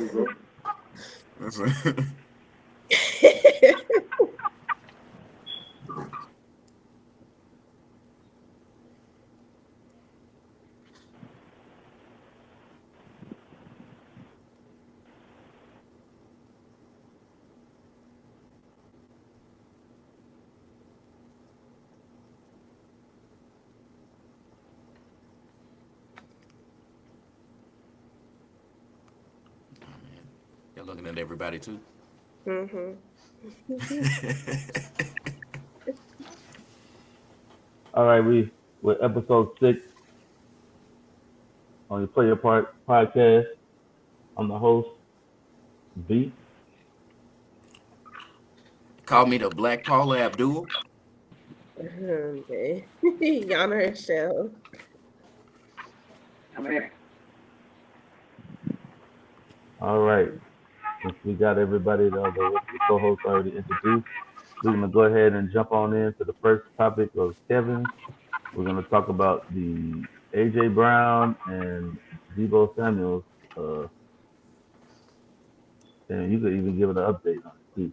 we go. You're looking at everybody too. Mm-hmm. All right, we're episode 6 on your Play Your Part podcast. I'm the host, B. Call me the Black Paula Abdul. Okay. Yana Shell. I'm in. All right, since we got everybody, the co-hosts already introduced, we're gonna go ahead and jump on into the first topic of Kevin. We're gonna talk about the AJ Brown and Debo Samuels, uh, and you could even give it an update on it too.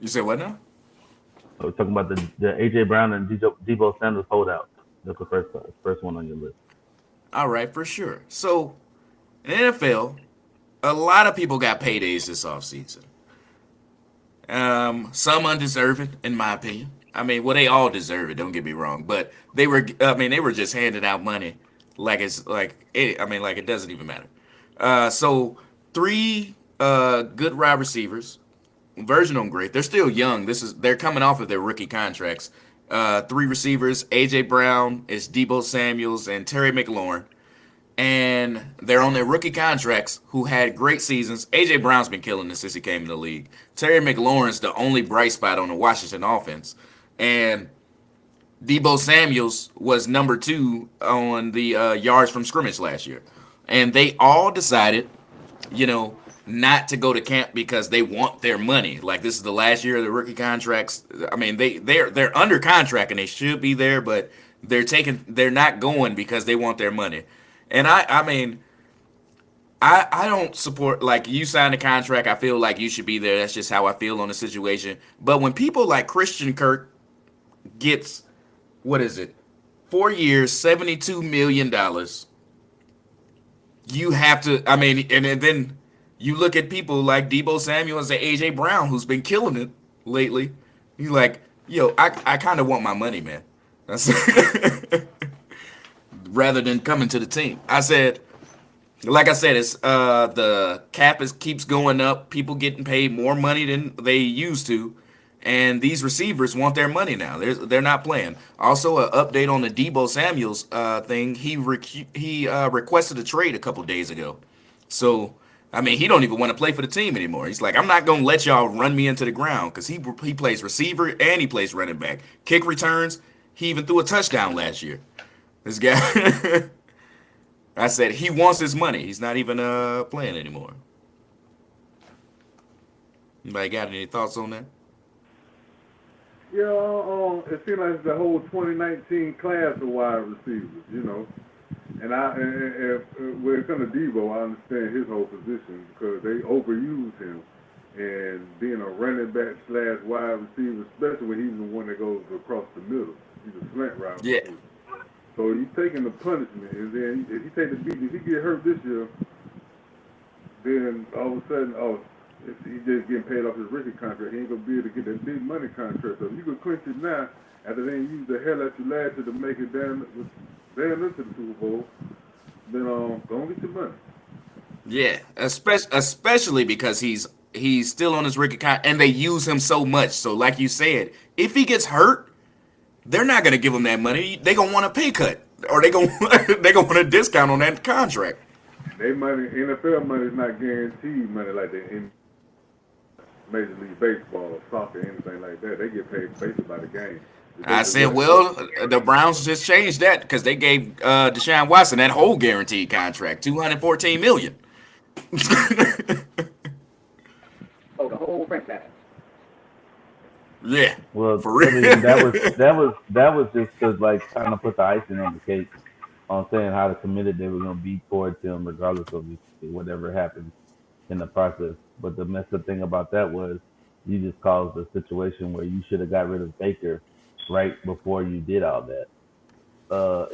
You said what now? We're talking about the AJ Brown and Debo Samuels holdout. That's the first one on your list. All right, for sure. So, in the NFL, a lot of people got paydays this offseason. Some undeserved, in my opinion. I mean, well, they all deserve it. Don't get me wrong, but they were. I mean, they were just handing out money like it's like. I mean, like it doesn't even matter. So three good wide receivers. Version on great. They're still young. They're coming off of their rookie contracts. Three receivers: AJ Brown, it's Debo Samuels, and Terry McLaurin, and they're on their rookie contracts who had great seasons. AJ Brown's been killing this since he came in the league. Terry McLaurin's the only bright spot on the Washington offense. And Debo Samuels was number 2 on the yards from scrimmage last year. And they all decided, you know, not to go to camp because they want their money. Like this is the last year of the rookie contracts. I mean, they're under contract and they should be there, but they're not going because they want their money. And I mean, I don't support like you signed a contract. I feel like you should be there. That's just how I feel on the situation. But when people like Christian Kirk gets what is it, 4 years, $72 million, you have to. I mean, and then you look at people like Debo Samuels and AJ Brown, who's been killing it lately. You're like, yo, I kind of want my money, man. That's rather than coming to the team. Like I said, it's the cap keeps going up. People getting paid more money than they used to, and these receivers want their money now. They're not playing. Also, an update on the Debo Samuels thing. He requested a trade a couple days ago. So I mean, he don't even want to play for the team anymore. He's like, I'm not gonna let y'all run me into the ground because he plays receiver and he plays running back, kick returns. He even threw a touchdown last year. This guy. I said he wants his money. He's not even playing anymore. Anybody got any thoughts on that? Yeah, it seems like the whole 2019 class of wide receivers, you know. And when it comes to Debo, I understand his whole position because they overuse him. And being a running back slash wide receiver, especially when he's the one that goes across the middle. He's a slant route Yeah. receiver. So he's taking the punishment. And then if he take the beat, if he get hurt this year, then all of a sudden, if he's just getting paid off his rookie contract, he ain't going to be able to get that big money contract. So if you can clinch it now, after they use the hell out you last year to make it down into the Super Bowl, then go and get your money. Yeah, especially because he's still on his rookie contract, and they use him so much. So, like you said, if he gets hurt, they're not gonna give him that money. They gonna want a pay cut, or they gonna want a discount on that contract. They money, NFL money is not guaranteed money like that in Major League Baseball or soccer, anything like that. They get paid basically by the game. I said, well, the Browns just changed that because they gave Deshaun Watson that whole guaranteed contract, $214 million. Oh, the whole franchise. Yeah, Well, for real. I mean, that was just to like kind of put the icing on the cake. on saying how committed they were going to be towards him, regardless of whatever happened in the process. But the messed up thing about that was you just caused a situation where you should have got rid of Baker right before you did all that.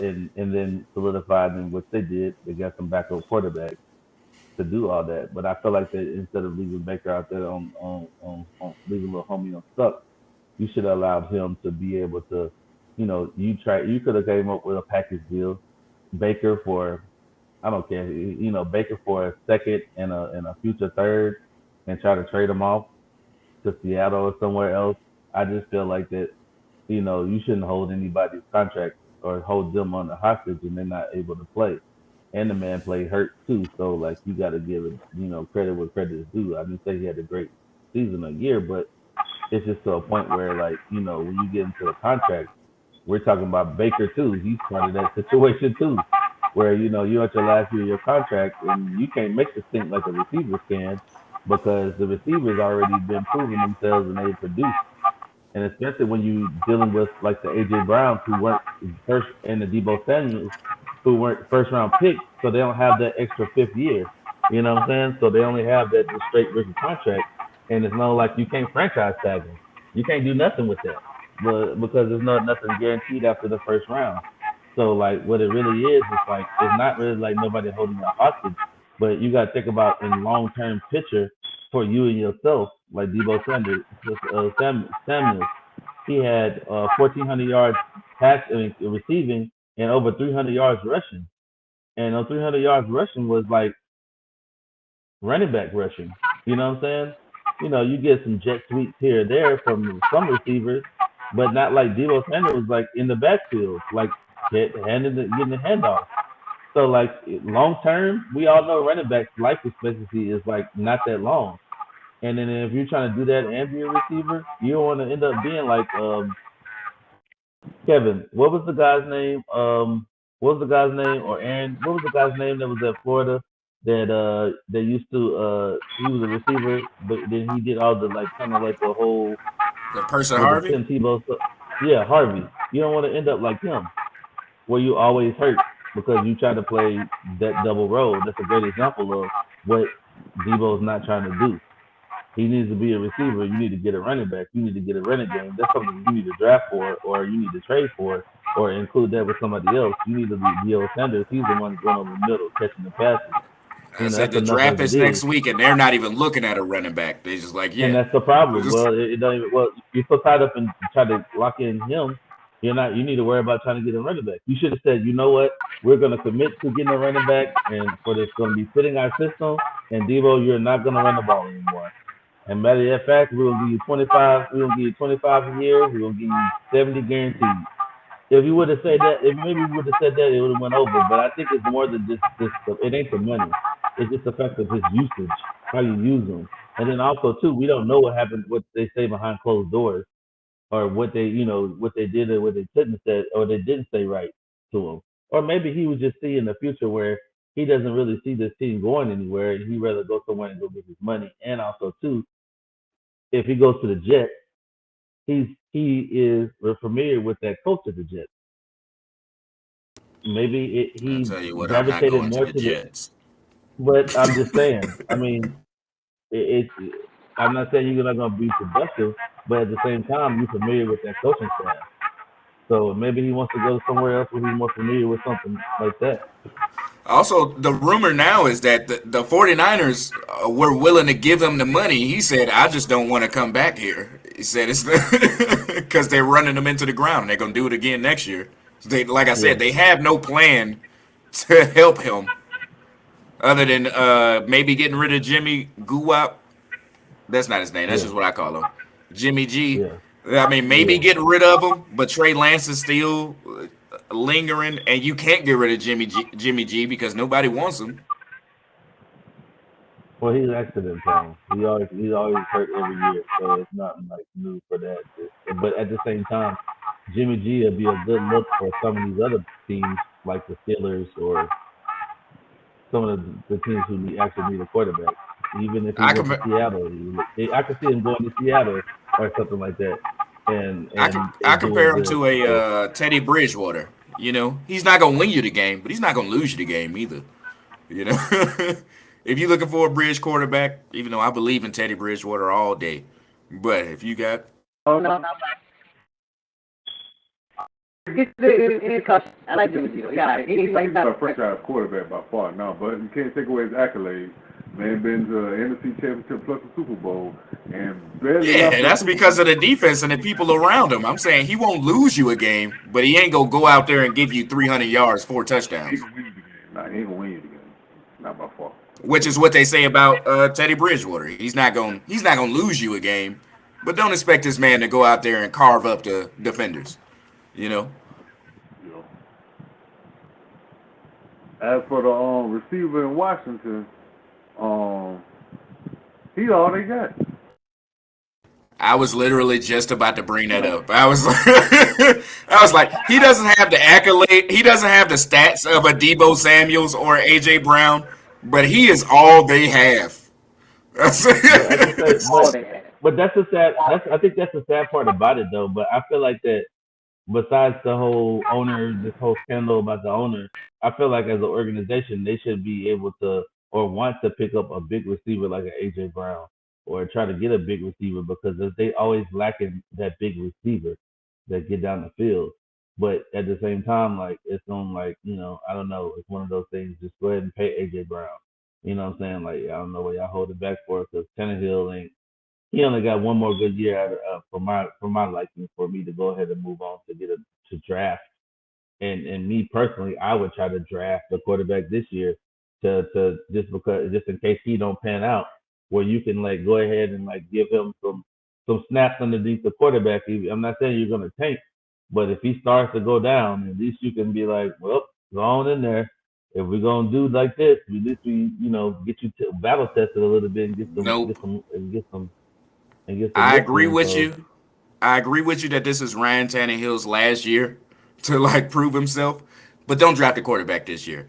And then solidified in which they did. They got some backup quarterbacks to do all that. But I feel like that instead of leaving Baker out there on leaving little homie on stuck, you should have allowed him to be able to, you could have came up with a package deal. Baker for, I don't care, Baker for a second and a future third, and try to trade him off to Seattle or somewhere else. I just feel like that, you shouldn't hold anybody's contract or hold them on the hostage and they're not able to play. And the man played hurt too, so like you got to give it, credit where credit is due. I didn't say he had a great season a year, but it's just to a point where, like, when you get into the contract, we're talking about Baker too. He's part of that situation too, where you're at your last year of your contract and you can't make the stink like the receivers can because the receivers already been proving themselves and they produce. And especially when you dealing with like the AJ Browns who weren't first and the Debo Samuels who weren't first round picks, so they don't have that extra fifth year. You know what I'm saying? So they only have that straight rookie contract, and it's not like you can't franchise tag them. You can't do nothing with that, but because there's nothing guaranteed after the first round. So like what it really is, it's not really like nobody holding you hostage, but you got to think about in long term picture for you and yourself, like Debo Samuels. He had 1,400 yards receiving and over 300 yards rushing. And 300 yards rushing was like running back rushing. You know what I'm saying? You get some jet sweeps here or there from some receivers, but not like Debo Samuels, like in the backfield, like getting the handoff. So like long term, we all know running backs life expectancy is like not that long. And then if you're trying to do that and be a receiver, you don't want to end up being like Kevin. What was the guy's name? What was the guy's name? Or Aaron? What was the guy's name that was at Florida that used to he was a receiver, but then he did all the like kind of like the whole The person with the Harvey. Tim Tebow stuff. Yeah, Harvey. You don't want to end up like him, where you always hurt because you try to play that double role. That's a great example of what Debo's not trying to do. He needs to be a receiver. You need to get a running back. You need to get a running game. That's something you need to draft for, or you need to trade for, or include that with somebody else. You need to be Deion Sanders. He's the one going over the middle, catching the passes. I said That's the enough draft as is it next is. week, and they're not even looking at a running back. They're just like, And yeah. that's the problem. Well, it don't even. Well, you're so tied up and try to lock in him. You're not. You need to worry about trying to get a running back. You should have said, you know what, we're going to commit to getting a running back, and for this going to be fitting our system. And Debo, you're not going to run the ball anymore. And matter of fact, we're gonna give you 25. We're gonna give you 25 a year. We're gonna give you 70 guaranteed. If you would have said that, if maybe we would have said that, it would have went over. But I think it's more than just this. It ain't the money. It's just the fact of his usage, how you use them, and then also too, we don't know what happened, what they say behind closed doors, or what they, what they did or what they couldn't say, or they didn't say right to him, or maybe he was just seeing the future where he doesn't really see this team going anywhere, and he'd rather go somewhere and go get his money, and also too, if he goes to the Jets, we're familiar with that coach of the Jets. Maybe I he tell you what, I'm not gravitated going to more the to the. Jets. But I'm just saying. I mean, I'm not saying you're not going to be productive, but at the same time, you're familiar with that coaching staff. So maybe he wants to go somewhere else where he's more familiar with something like that. Also, the rumor now is that the 49ers were willing to give him the money. He said, I just don't want to come back here. He said it's because they're running him into the ground and they're going to do it again next year. They, like I Yeah. said, they have no plan to help him other than maybe getting rid of Jimmy Guwap. That's not his name. That's Yeah. just what I call him. Jimmy G. Yeah. I mean, maybe Yeah. getting rid of him, but Trey Lance is still lingering, and you can't get rid of Jimmy G because nobody wants him. Well, he's accident prone. He's always hurt every year, so it's not like new for that. But at the same time, Jimmy G would be a good look for some of these other teams like the Steelers or some of the teams who actually need a quarterback. Even if he I goes to can Seattle, I could see him going to Seattle or something like that, and I can and I and doing compare him good. to So a Teddy Bridgewater. You know, he's not gonna win you the game, but he's not gonna lose you the game either. You know, if you're looking for a bridge quarterback, even though I believe in Teddy Bridgewater all day, but if you got Oh no. I like him. He's not a franchise quarterback by far now, but you can't take away his accolades. Man, been to NFC Championship plus the Super Bowl, and barely lost yeah, the that's Super because Bowl. of the defense and the people around him. I'm saying he won't lose you a game, but he ain't gonna go out there and give you 300 yards, 4 He touchdowns, gonna win you the game. Nah, he ain't gonna win you the game. Not by far. which is what they say about Teddy Bridgewater. He's not gonna lose you a game, but don't expect this man to go out there and carve up the defenders. You know. You know. As for the receiver in Washington, he's all they got. I was literally just about to bring that up. I was like, he doesn't have the accolade, he doesn't have the stats of a Debo Samuels or AJ Brown, but he is all they have. But that's the sad. I think that's the sad part about it, though. But I feel like that. Besides the whole owner, this whole scandal about the owner, I feel like as an organization, they should be able to or want to pick up a big receiver like an AJ Brown or try to get a big receiver because they always lacking that big receiver that get down the field. But at the same time, like it's on like I don't know, it's one of those things. Just go ahead and pay AJ Brown. You know what I'm saying? Like I don't know what y'all hold it back for because Tannehill ain't. He only got one more good year out of, for my liking for me to go ahead and move on to to draft. And me personally, I would try to draft a quarterback this year to just in case he don't pan out, where you can like go ahead and like give him some snaps underneath the quarterback. I'm not saying you're gonna tank, but if he starts to go down, at least you can be like, well, go on in there. If we're gonna do like this, at least we get you to battle tested a little bit and get some Nope. I I agree with you. I agree with you that this is Ryan Tannehill's last year to like prove himself, but don't draft a quarterback this year.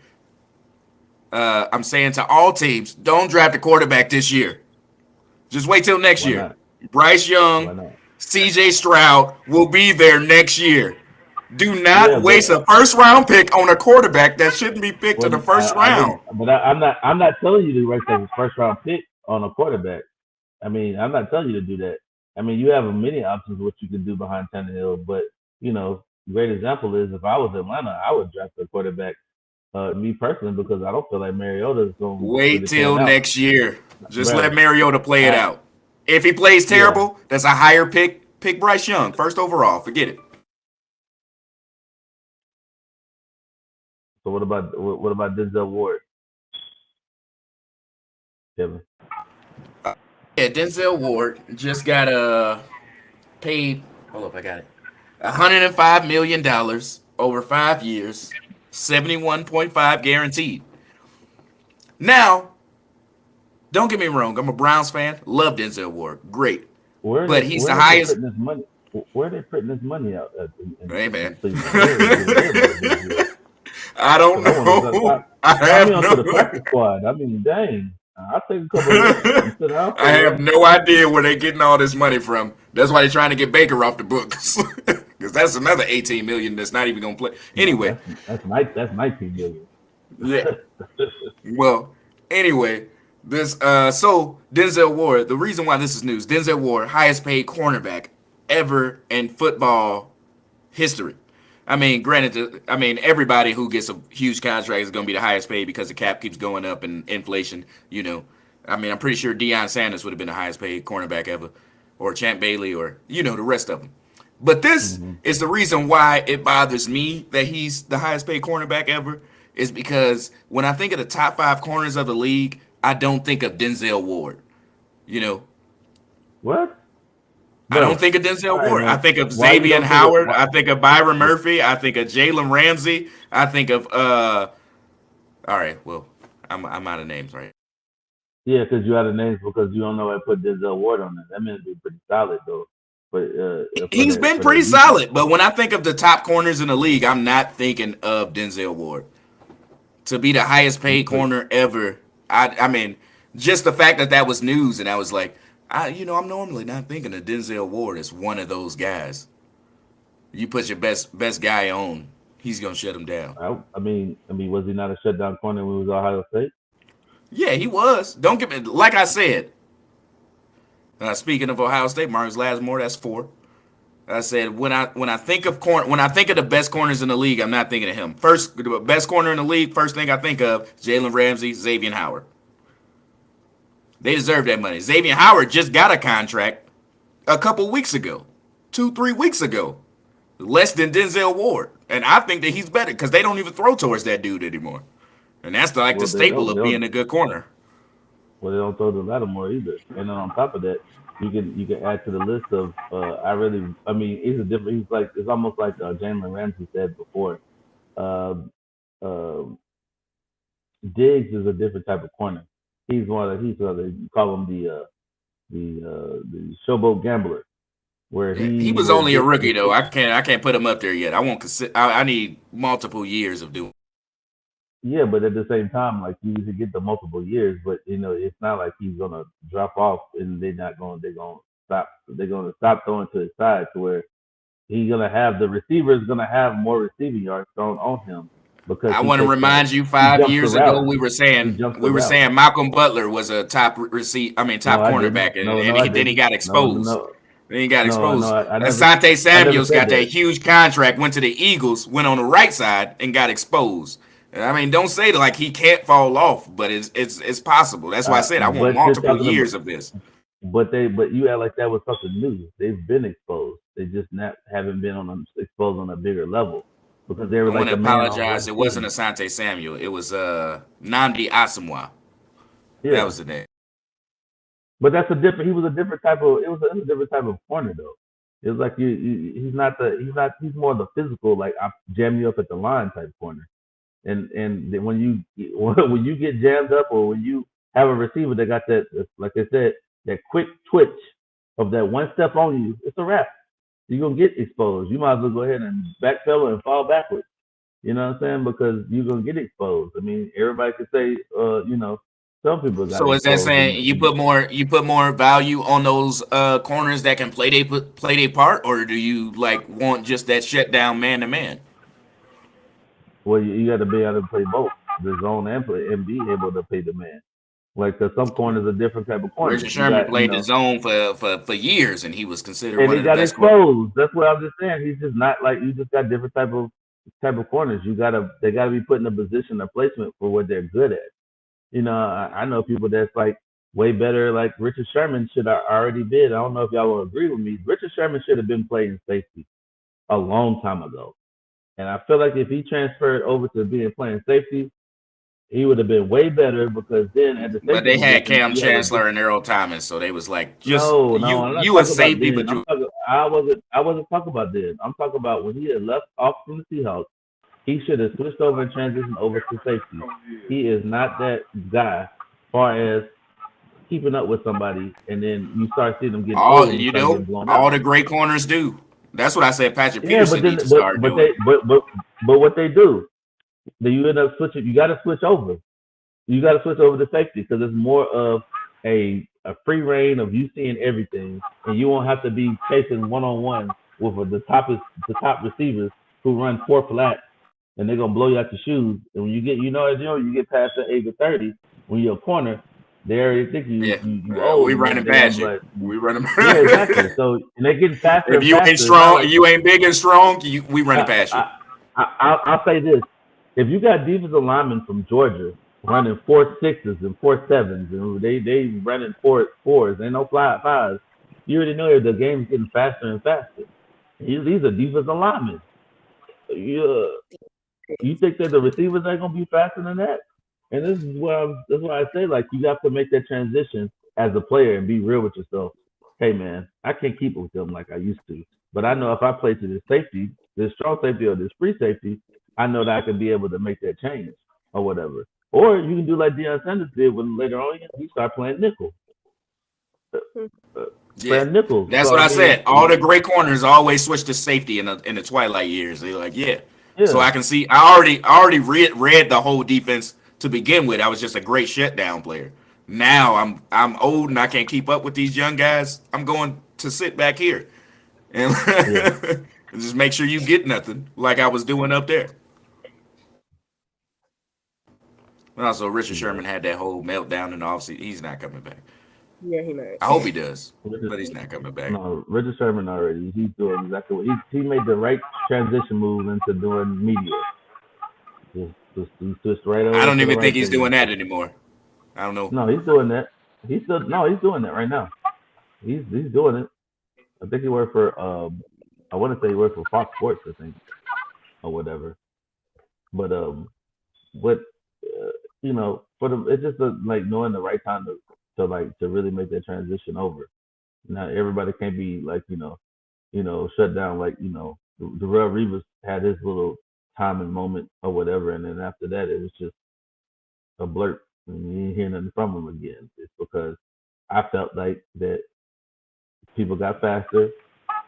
I'm saying to all teams, don't draft a quarterback this year. Just wait till next Why year. not? Bryce Why Young, not? CJ Stroud will be there next year. Do Yeah, not waste a first round pick on a quarterback that shouldn't be picked in the first round. I'm not telling you to waste a first round pick on a quarterback. I mean, I'm not telling you to do that. I mean, you have many options what you can do behind Tannehill, but great example is if I was Atlanta, I would draft a quarterback. Me personally, because I don't feel like Mariota is going to Wait really till pan out. next year. Just let Right. Mariota play it out. If he plays terrible, that's a higher pick. Pick Bryce Young first overall. Forget it. So what about Denzel Ward, Kevin? Yeah, Denzel Ward just got paid. Hold up, I got it. $105 million over 5 years, 71.5 guaranteed. Now, don't get me wrong. I'm a Browns fan. Love Denzel Ward. Great, but he's the Where are they highest. putting this money? Where are they putting this money out Hey in man, Cleveland? Where is giving everybody a big deal? I don't Because I want to know. sign I have me onto the no. practice squad. I mean, dang, I'll take a couple of reps and sit down for I a have while. no idea where they're getting all this money from. That's why they're trying to get Baker off the books, because that's another 18 million that's not even gonna play. No, Anyway, that's 19 million. yeah. Well, anyway, this so Denzel Ward. The reason why this is news: Denzel Ward, highest paid cornerback ever in football history. I mean, granted, everybody who gets a huge contract is going to be the highest paid because the cap keeps going up and inflation. I'm pretty sure Deion Sanders would have been the highest paid cornerback ever, or Champ Bailey, or the rest of them. But this Mm-hmm. is the reason why it bothers me that he's the highest paid cornerback ever, is because when I think of the top 5 corners of the league, I don't think of Denzel Ward. You know, What, I don't bro? think of All Denzel right, Ward. I man. think of Why you Xavier don't think Howard. of? I think of Byron Murphy. I think of Jalen Ramsey. I think of All right, well, I'm out of names, right? Yeah, because you had the names because you don't know I put Denzel Ward on it. That means be pretty solid though. But He's been for that pretty defense. solid, but when I think of the top corners in the league, I'm not thinking of Denzel Ward to be the highest paid But corner ever. I mean, just the fact that was news, and I was like, I'm normally not thinking of Denzel Ward as one of those guys. You put your best guy on. he's gonna shut him down. I mean, was he not a shutdown corner when he was at Ohio State? Yeah, he was. Don't get me. Like I said, speaking of Ohio State, Marcus Lattimore, that's 4. I said when I think of the best corners in the league, I'm not thinking of him. First, the best corner in the league. First thing I think of Jalen Ramsey, Xavier Howard. They deserve that money. Xavier Howard just got a contract a couple weeks ago, 2-3 weeks ago, less than Denzel Ward, and I think that he's better because they don't even throw towards that dude anymore, and that's like Well, the they staple don't. of being a good corner. Well, they don't throw the Lattimore either. And then on top of that, you can add to the list of he's a different. He's like it's almost like Jalen Ramsey said before. Uh, uh, Diggs is a different type of corner. He's you call him the showboat gambler, where He was only a rookie though. I can't put him up there yet. I won't consider. I need multiple years of doing. Yeah, but at the same time, like you should get the multiple years, but it's not like he's gonna drop off and they're gonna stop throwing to his side to where he's gonna have the receiver's gonna have more receiving yards thrown on him because I want to remind you, 5 years ago we were saying Malcolm Butler was a top cornerback, and then he got exposed. Then he got exposed. Asante Samuels got that huge contract, went to the Eagles, went on the right side, and got exposed. I mean, don't say like he can't fall off, but it's possible. That's why I said I want multiple years of this. But you act like that was something new. They've been exposed. They just haven't been exposed on a bigger level because they were. I want to apologize. It wasn't Asante Samuel. It was Nnamdi Asomugha. Yeah. That was the name. But that's a different. He was a different type of. It was a different type of corner though. It was like he's He's more the physical. Like I jam you up at the line type corner. And when you get jammed up or when you have a receiver that got that, like I said, that quick twitch of that one step on you, it's a wrap. You're gonna get exposed. You might as well go ahead and backpedal and fall backwards. You know what I'm saying? Because you're gonna get exposed. I mean, everybody could say, some people got. So is that saying you put more value on those corners that can play their part, or do you like want just that shutdown man to man? Well, you got to be able to play both the zone and be able to play the man. Like, cause some corners are different type of corners. Richard Sherman played the zone for years, and he was considered and one he of the got best exposed. corners. That's what I'm just saying. He's just not like you. Just got different type of corners. They gotta be put in a position of placement for what they're good at. I know people that's like way better. Like Richard Sherman should have already been. I don't know if y'all will agree with me. Richard Sherman should have been playing safety a long time ago. And I feel like if he transferred over to playing safety, he would have been way better because then at the safety. But they had Cam Chancellor and Earl Thomas, so they was like, you a safety, but I wasn't talking about then. I'm talking about when he had left off from the Seahawks, he should have switched over and transitioned over to safety. He is not that guy, as far as keeping up with somebody, and then you start seeing them get all the great corners do. That's what I said. Patrick Peterson needs to start doing. But what they do, you end up switching. You got to switch over. You got to switch over to safety because it's more of a free reign of you seeing everything, and you won't have to be chasing one-on-one with the top receivers who run 4 flats, and they're gonna blow you out your shoes. And when you get, you get past the age of 30, when you're a corner. They already think you old. We running past you. We running. Yeah, exactly. So and they're getting faster. If you ain't strong, you ain't big and strong. We running past you. I'll say this: if you got defensive linemen from Georgia running 4.6s and 4.7s, and they running 4.4s, ain't no 5.5s, you already know the game's getting faster and faster. These are defensive linemen. You think that the receivers ain't gonna be faster than that? And that's why I say, like, you have to make that transition as a player and be real with yourself. Hey, man, I can't keep up with them like I used to. But I know if I play to this safety, this strong safety or this free safety, I know that I can be able to make that change or whatever. Or you can do like Deion Sanders did when later on he started playing nickel. Playing nickel. That's what I said. All the great corners always switch to safety in the twilight years. They're like, yeah. So I can see. I already read the whole defense. To begin with, I was just a great shutdown player. Now I'm old and I can't keep up with these young guys. I'm going to sit back here, and And just make sure you get nothing, like I was doing up there. And also, Richard Yeah. Sherman had that whole meltdown in the offseason. He's not coming back. Yeah, he I not. hope he does, Richard, but he's not coming back. no, Richard Sherman already. He's doing exactly what he made the right transition move into doing media. Just he switched right I over don't to the even think right he's thing. doing that anymore. I don't know. No, he's doing that. He's still no, he's doing that right now. He's doing it. I think he worked for I want to say he worked for Fox Sports, I think, or whatever. But what you know, for the it's just like knowing the right time to really make that transition over. Now everybody can't be like shut down like Darrell Reeves had his little time and moment or whatever, and then after that it was just a blurt, and you ain't hear nothing from him again. It's because I felt like that people got faster.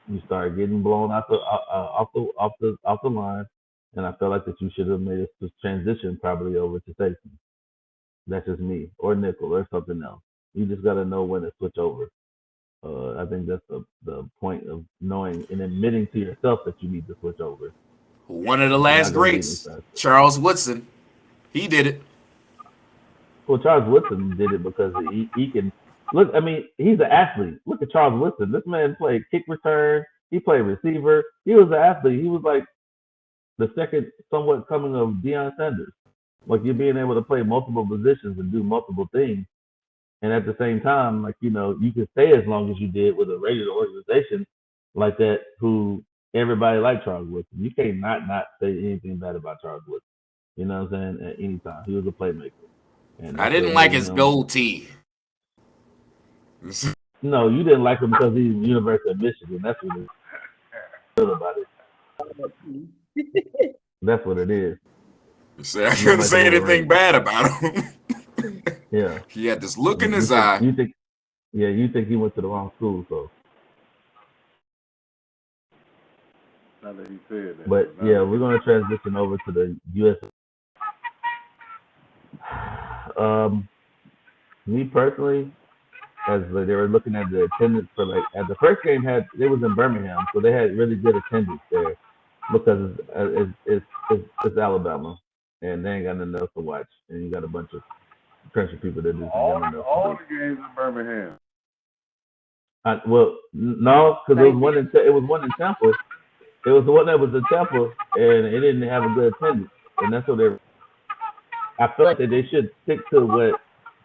You started getting blown out off the line, and I felt like that you should have made a transition probably over to safety. That's just me, or nickel, or something else. You just got to know when to switch over. I think that's the point of knowing and admitting to yourself that you need to switch over. One of the You're not last going to get any greats, faster. Charles Woodson, he did it. Well, Charles Woodson did it because he can look. I mean, he's an athlete. Look at Charles Woodson. This man played kick return. He played receiver. He was an athlete. He was like the second somewhat coming of Deion Sanders. Like you're being able to play multiple positions and do multiple things, and at the same time, like you can stay as long as you did with a regular organization like that. Who everybody liked Charles Woodson. You can't not say anything bad about Charles Woodson. You know what I'm saying? At any time, he was a playmaker, and I that's what didn't like made his him. gold tee. No, you didn't like him because he's University of Michigan. That's what it's about it. That's what it is. So I You don't couldn't like him say over anything Ravens. bad about him. Yeah. He had this look in You his think eye. you think yeah, you think he went to the wrong school, so Not that he said that. but Not yeah, that we're gonna transition over to the US. Me personally, as they were looking at the attendance for at the first game they was in Birmingham, so they had really good attendance there because it's Alabama and they ain't got nothing else to watch, and you got a bunch of country people that just ain't got nothing else to all do. the games in Birmingham. Well, no, because it was one in Tampa. It was the one that was in Tampa, and it didn't have a good attendance, and that's what they. I feel like that they should stick to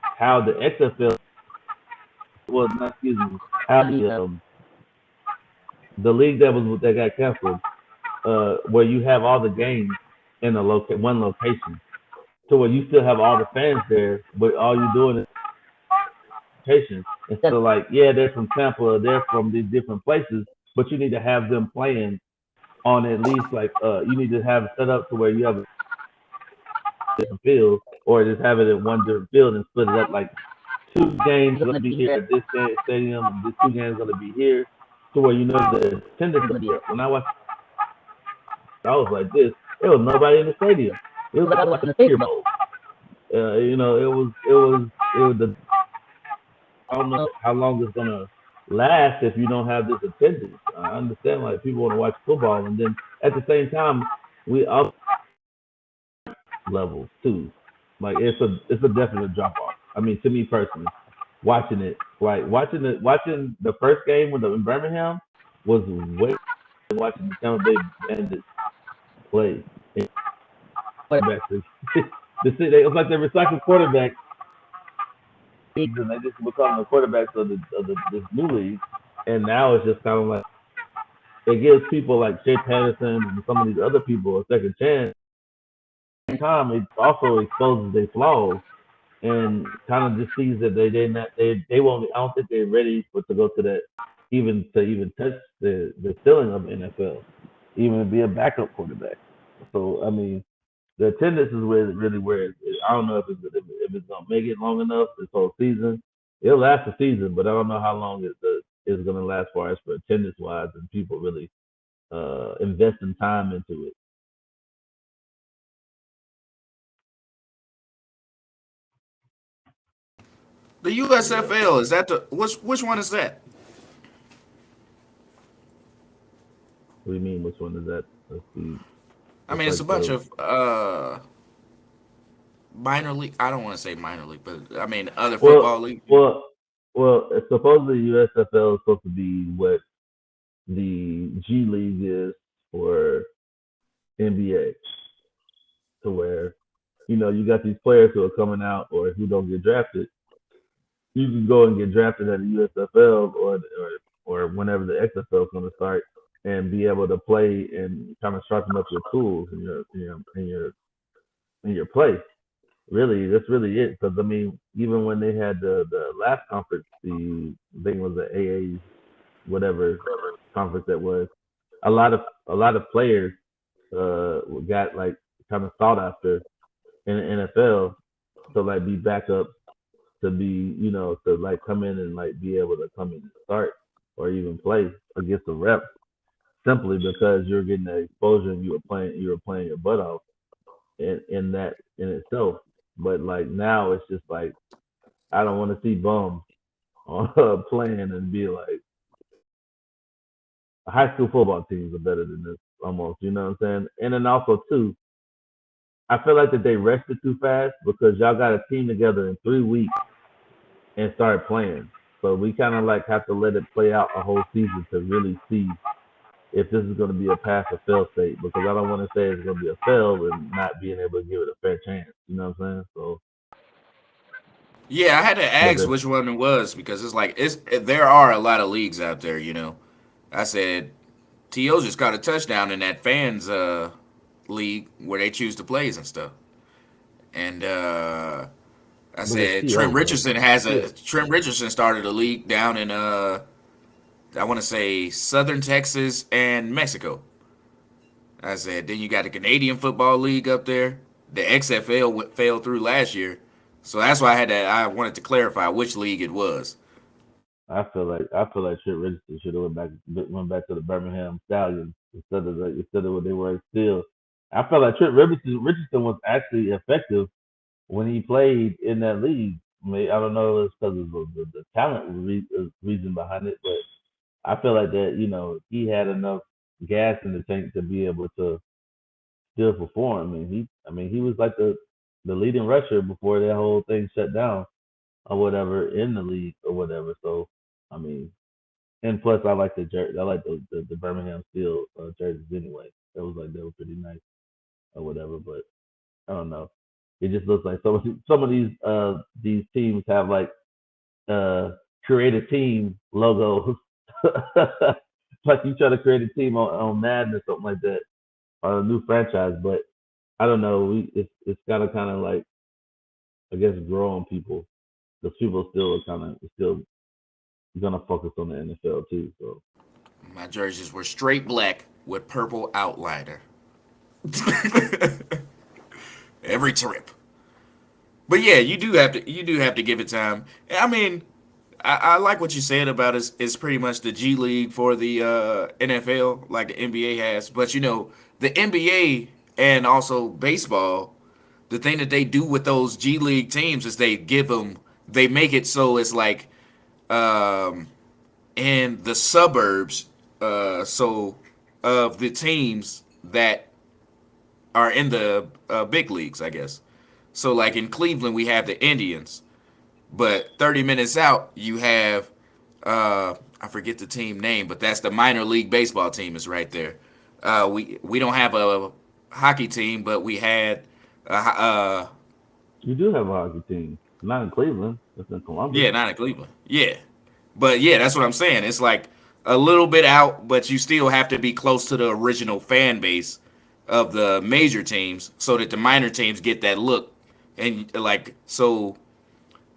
how the XFL was. Not excuse me, how the league that got canceled, where you have all the games in one location, so where you still have all the fans there, but all you're doing is location instead of they're from Tampa, they're from these different places, but you need to have them playing on at least you need to have it set up to where you have a different field, or just have it in one different field and split it up like 2 games going to be here at this stadium, and this 2 games going to be here, to where the attendance is going to be up. When I watched, I was like this. There was nobody in the stadium. It was like I was watching a Super Bowl. It was the. I don't know how long it's gonna last if you don't have this attendance. I understand people want to watch football, and then at the same time we up levels too. It's a definite drop off. I mean, to me personally, watching it watching the first game in Birmingham was way than watching the Tampa Bay Bandits play. It was like they recycled quarterbacks, and they just become the quarterbacks of this new league. And now it's just kind of like it gives people like Shea Patterson and some of these other people a second chance. At the same time, it also exposes their flaws and kind of just sees that they won't. I don't think they're ready to go to that even touch the ceiling of NFL, even to be a backup quarterback. So I mean, the attendance is really where I don't know if it's gonna make it long enough this whole season. It'll last the season, but I don't know how long it's gonna last for us for attendance wise and people really investing time into it. The Yeah. USFL, is that the which one is that? What do you mean? Which one is that? Let's see. I It's mean, it's a like bunch the of minor league. I don't want to say minor league, but I mean other well, football league. well, supposedly USFL is supposed to be what the G League is for NBA, to where you got these players who are coming out or who don't get drafted. You can go and get drafted at the USFL or whenever the XFL is going to start, and be able to play and kind of sharpen up your tools and your play. Really, that's really it. Because I mean, even when they had the last conference, I think it was the AA whatever conference that was, a lot of players got like kind of sought after in the NFL to like be backups, to be to like come in and like be able to come in and start or even play against the reps, simply because you're getting the exposure and you were playing your butt off in that in itself. But like now it's just like I don't want to see bums on playing and be like high school football teams are better than this almost. You know what I'm saying? And then also too, I feel like that they rested too fast because y'all got a team together in 3 weeks and started playing. So we kind of like have to let it play out a whole season to really see if this is going to be a pass or fail state, because I don't want to say it's going to be a fail and not being able to give it a fair chance. You know what I'm saying? So, Yeah, I had to but ask which one it was because it's like there are a lot of leagues out there. I said To just got a touchdown in that fans league where they choose the plays and stuff. And I it's said TO though. Trent Richardson started a league down in I want to say Southern Texas and Mexico. I said then you got the Canadian Football League up there. The XFL fell through last year, so that's why I wanted to clarify which league it was. I feel like Trent Richardson should have went back to the Birmingham Stallions instead of what they were still. I felt like Trent Richardson was actually effective when he played in that league. I don't know if it's because of the talent reason behind it, but I feel like that he had enough gas in the tank to be able to still perform. I mean he was like the leading rusher before that whole thing shut down or whatever in the league or whatever. So I mean, and plus I like the jersey. I like the Birmingham Steel jerseys anyway. They were pretty nice or whatever. But I don't know. It just looks like some of these teams have like uh creative team logos. Like you try to create a team on Madden or something like that, or a new franchise. But I don't know. It's gotta kind of like, I guess, grow on people, because people still are still gonna focus on the NFL too. So My jerseys were straight black with purple outliner. Every trip. But yeah, you do have to give it time. I mean, I like what you said about it's pretty much the G League for the NFL, like the NBA has. But the NBA and also baseball, the thing that they do with those G League teams is they make it so it's like um, in the suburbs, so of the teams that are in the big leagues, I guess. So like in Cleveland, we have the Indians, but 30 minutes out, you have I forget the team name, but that's the minor league baseball team is right there. We don't have a hockey team, but we had you do have a hockey team, not in Cleveland. It's in Columbus. yeah, not in Cleveland. Yeah. But yeah, that's what I'm saying. It's like a little bit out, but you still have to be close to the original fan base of the major teams so that the minor teams get that look. And like so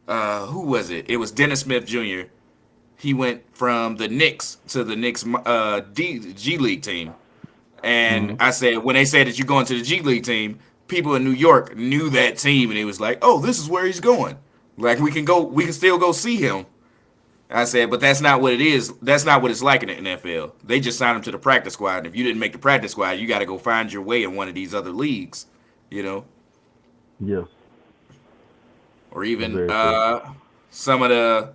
who was it? It was Dennis Smith Jr. He went from the Knicks to the Knicks G League team. And Hmm. I said, when they said that you're going to the G League team, people in New York knew that team, and it was like, oh, this is where he's going. Like we can still go see him. I said, but that's not what it is. That's not what it's like in the NFL. They just signed him to the practice squad, and if you didn't make the practice squad, you got to go find your way in one of these other leagues, you know, Yeah, or that's even very true. some of the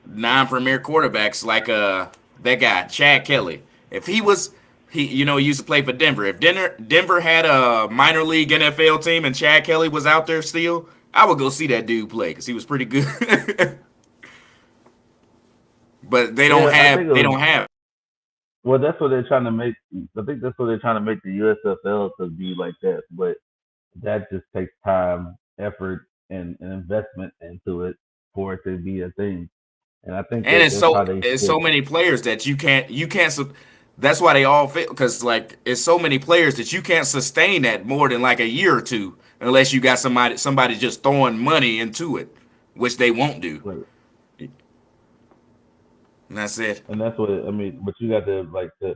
non-premier quarterbacks like that guy Chad Kelly. If He used to play for Denver. If Denver had a minor league NFL team and Chad Kelly was out there still, I would go see that dude play because he was pretty good. But they don't Yeah, I have think it they was. don't have. Well, that's what they're trying to make. I think that's what they're trying to make the USFL to be like that. But that just takes time, effort, and investment into it for it to be a thing. And I think And that it's that's so how they it's so should. many players that that's why they all fit because like it's so many players that you can't sustain that more than like a year or two unless you got somebody just throwing money into it, which they won't do. Right. And that's it. And that's what I mean. But you got to like to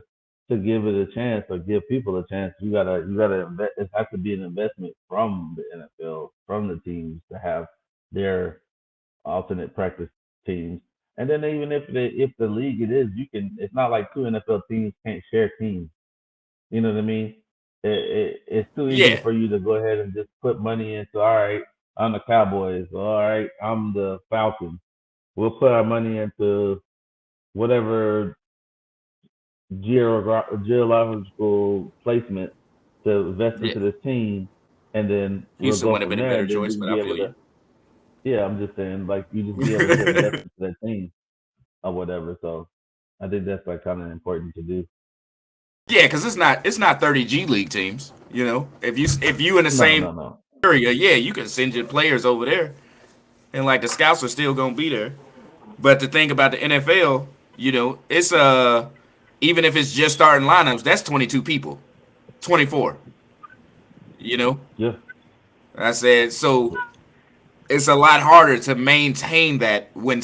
give it a chance or give people a chance. You gotta invest. It has to be an investment from the NFL, from the teams to have their alternate practice teams. And then even if the league it is, you can. It's not like two NFL teams can't share teams. You know what I mean? It's too easy Yeah. for you to go ahead and just put money into. All right, I'm the Cowboys. All right, I'm the Falcons. We'll put our money into whatever geological placement to invest Yeah. into this team, and then we'll Houston go would have from been a there. better And then choice, we can but be I able feel to. you. Yeah, I'm just saying, like you just be able to put investment to that team or whatever. So I think that's like kind of important to do. Yeah, because it's not 30 G League teams. If you in the No, same no, no. area, yeah, you can send your players over there, and like the scouts are still gonna be there. But the thing about the NFL, it's even if it's just starting lineups, that's 22 people, 24. You know, Yeah, I said so. It's a lot harder to maintain that when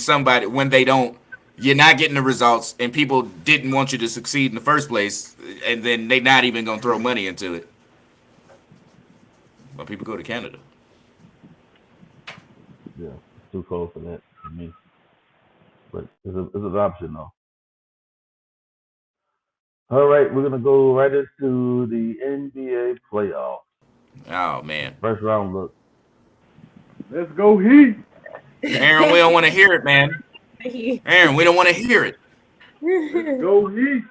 they don't. You're not getting the results, and people didn't want you to succeed in the first place, and then they're not even gonna throw money into it. But people go to Canada. yeah. It's too cold for that for me, but it's an option though. All right, we're gonna go right into the NBA playoffs. Oh man, First round look. Let's go Heat. Aaron, we don't want to hear it, man. Aaron, we don't want to hear it. Let's go Heat.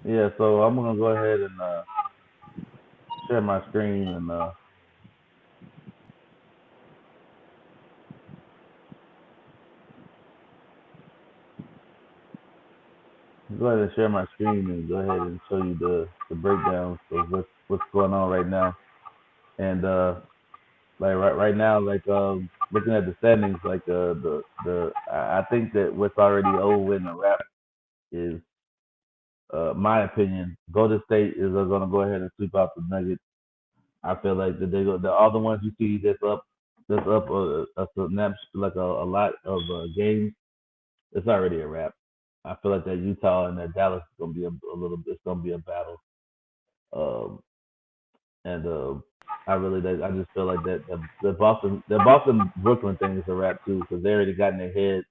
Yeah, so I'm gonna go ahead and share my screen and go ahead and share my screen and go ahead and show you the breakdowns of what's going on right now. And like right now, like looking at the standings, like I think that what's already over in the wrap is my opinion. Golden State is going to go ahead and sweep out the Nuggets. I feel like that all the ones you see that's up a snap like a lot of games. It's already a wrap. I feel like that Utah and that Dallas is gonna be a little bit. It's gonna be a battle. Um, and I just feel like that the Boston Brooklyn thing is a wrap too because they already got in their head.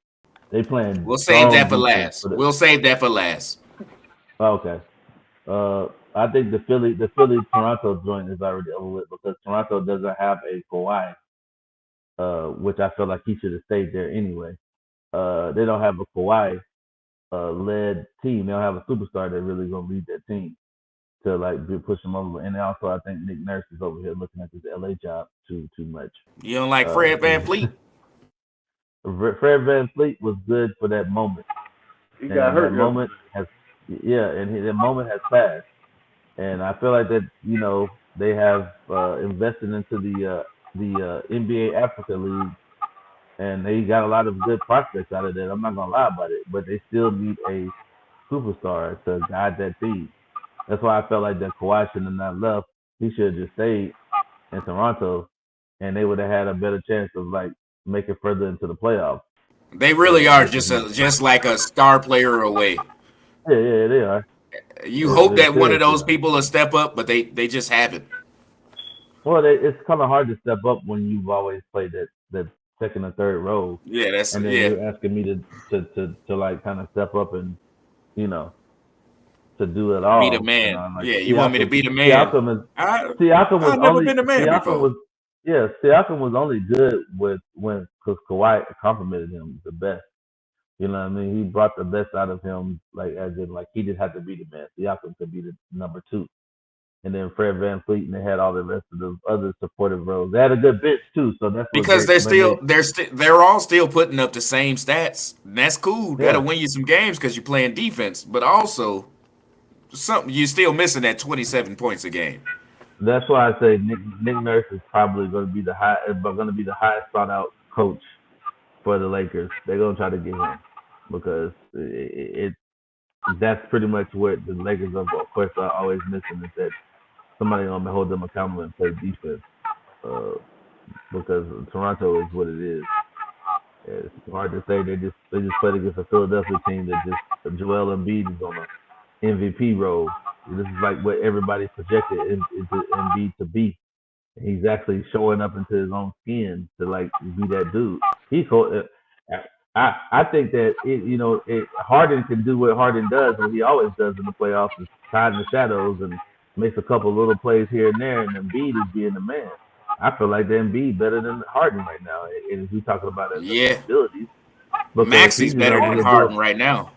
They playing We'll save strong that for defense last. for the. We'll save that for last. Oh, okay. I think the Philly Toronto joint is already over with because Toronto doesn't have a Kawhi, which I feel like he should have stayed there anyway. They don't have a Kawhi led team. They don't have a superstar that really gonna lead that team to like push them over. And also, I think Nick Nurse is over here looking at this LA job too much. You don't like Fred Van Fleet? Fred VanVleet was good for that moment, He got and hurt. that moment has that moment has passed. And I feel like that they have invested into the NBA Africa League, and they got a lot of good prospects out of that. I'm not gonna lie about it, but they still need a superstar to guide that team. That's why I felt like that Kawhi should have not left. He should have just stayed in Toronto, and they would have had a better chance of like making further into the playoffs. They really are Versus him. just like a star player away. Yeah, they are. You Yeah, hope they that one of seriously those are. people will step up, but they just haven't. Well, it's kind of hard to step up when you've always played that second or third role, Yeah, that's and then yeah. you're asking me to like kind of step up and you know to do it Be the all. And man. I'm like Yeah, you want me to Siakam. be the man? Siakam is I Siakam was I've never only been the man Siakam before. was Siakam was only good with when because Kawhi complimented him the best. You know what I mean? He brought the best out of him, like as in like he just had to be the man. Siakam could be the number 2. And then Fred VanVleet, and they had all the rest of the other supportive roles. They had a good bench too, so that's what Because great. they're all still putting up the same stats. And that's cool. Yeah, That'll win you some games because you're playing defense. But also, something you're still missing that 27 points a game. that's why I say Nick Nurse is probably going to be the highest sought out coach for the Lakers. They're going to try to get him because that's pretty much what the Lakers are. Of course, are always missing is that somebody going to hold them accountable and play defense. Because Toronto is what it is. It's hard to say they just played against a Philadelphia team that just Joel Embiid is on an MVP role. This is like what everybody projected into Embiid to be. He's actually showing up into his own skin to like be that dude. I think that Harden can do what Harden does, what he always does in the playoffs, is hide in the shadows and makes a couple little plays here and there, and Embiid is being the man. I feel like the Embiid better than Harden right now, and if we're talking about his abilities. Maxey's better than Harden right now.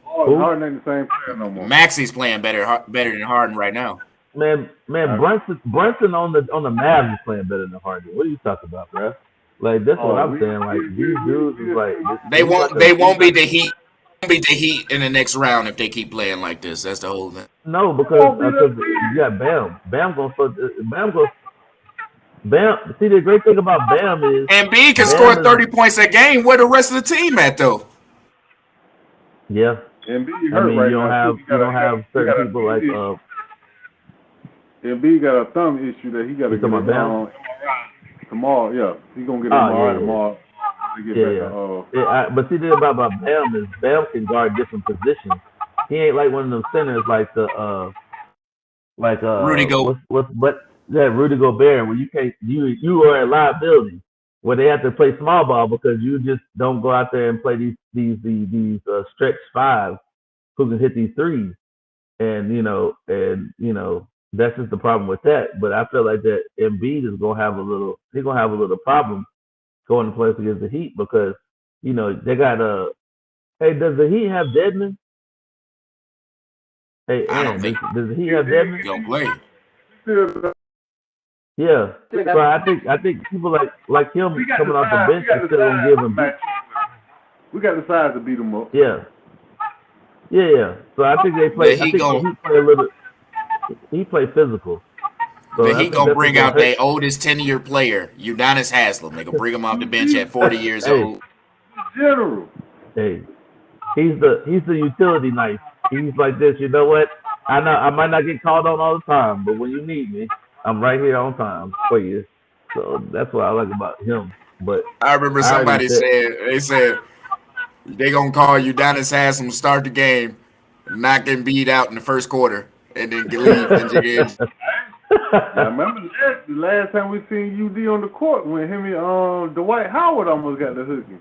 Harden ain't the same player no more. Maxey's playing better than Harden right now. Man, Brunson on the Mavs is playing better than Harden. What are you talking about, bro? Like that's what I'm saying. Like these dudes is like they won't be the Heat. Be the Heat in the next round if they keep playing like this. That's the whole thing. No, because you got Bam. Bam. See, the great thing about Bam is Embiid can score 30 points a game. Where the rest of the team at though? Yeah. Embiid I mean, right you don't have certain people like Embiid got a thumb issue that he got to get on tomorrow. Yeah, he's gonna get MRI tomorrow. But see, the thing about Bam is Bam can guard different positions. He ain't like one of them centers like Rudy Gobert. Rudy Gobert, where you are a liability, where they have to play small ball because you just don't go out there and play these stretch fives who can hit these threes, and that's just the problem with that. But I feel like that Embiid is gonna have a little problem going to place against the Heat because they got hey, does the Heat have Deadman? Hey, does the Heat have Deadman? Don't play. Yeah, so I think people like him coming off the bench is still gonna give him. We got the size to beat him up. Yeah. So I think they play. He play physical. So he gonna bring out their oldest 10-year player, Udonis Haslem. They gonna bring him off the bench at 40 years old. General. Hey, he's the utility knife. He's like this. You know what? I know I might not get called on all the time, but when you need me, I'm right here on time for you. So that's what I like about him. But I remember somebody said they gonna call Udonis Haslem to start the game, knock Embiid out in the first quarter, and then leave. I remember the last time we seen UD on the court when him and Dwight Howard almost got the hooking.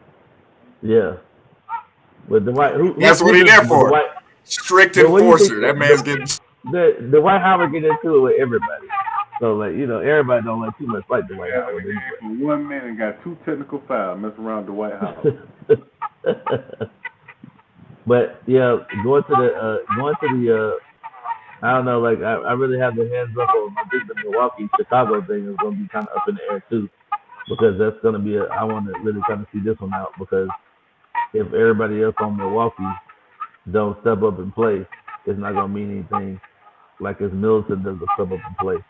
Yeah. But Dwight, that's what he there for. Strict enforcer. That man's getting. The Dwight Howard get into it with everybody. So everybody don't like too much like Dwight Howard. For 1 minute, got 2 technical fouls messing around Dwight Howard. But yeah, going to the I don't know, like I really have the hands up on. I think the Milwaukee Chicago thing is going to be kind of up in the air too, because that's going to be I want to really kind of see this one out, because if everybody else on Milwaukee don't step up and play, it's not going to mean anything. Like if Middleton doesn't step up and play,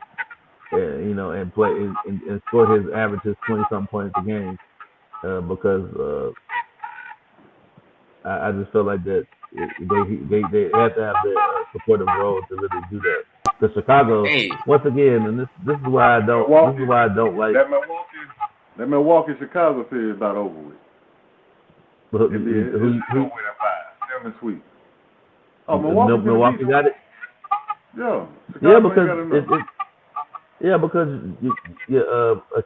and play and score his averages 20-something points a game, because I just feel like that they have to have the supportive role to really do that. The Chicago, once again, and this is why I don't like that Milwaukee Chicago series about over with. Who 7 sweep. Oh, Milwaukee got it. Yeah. Because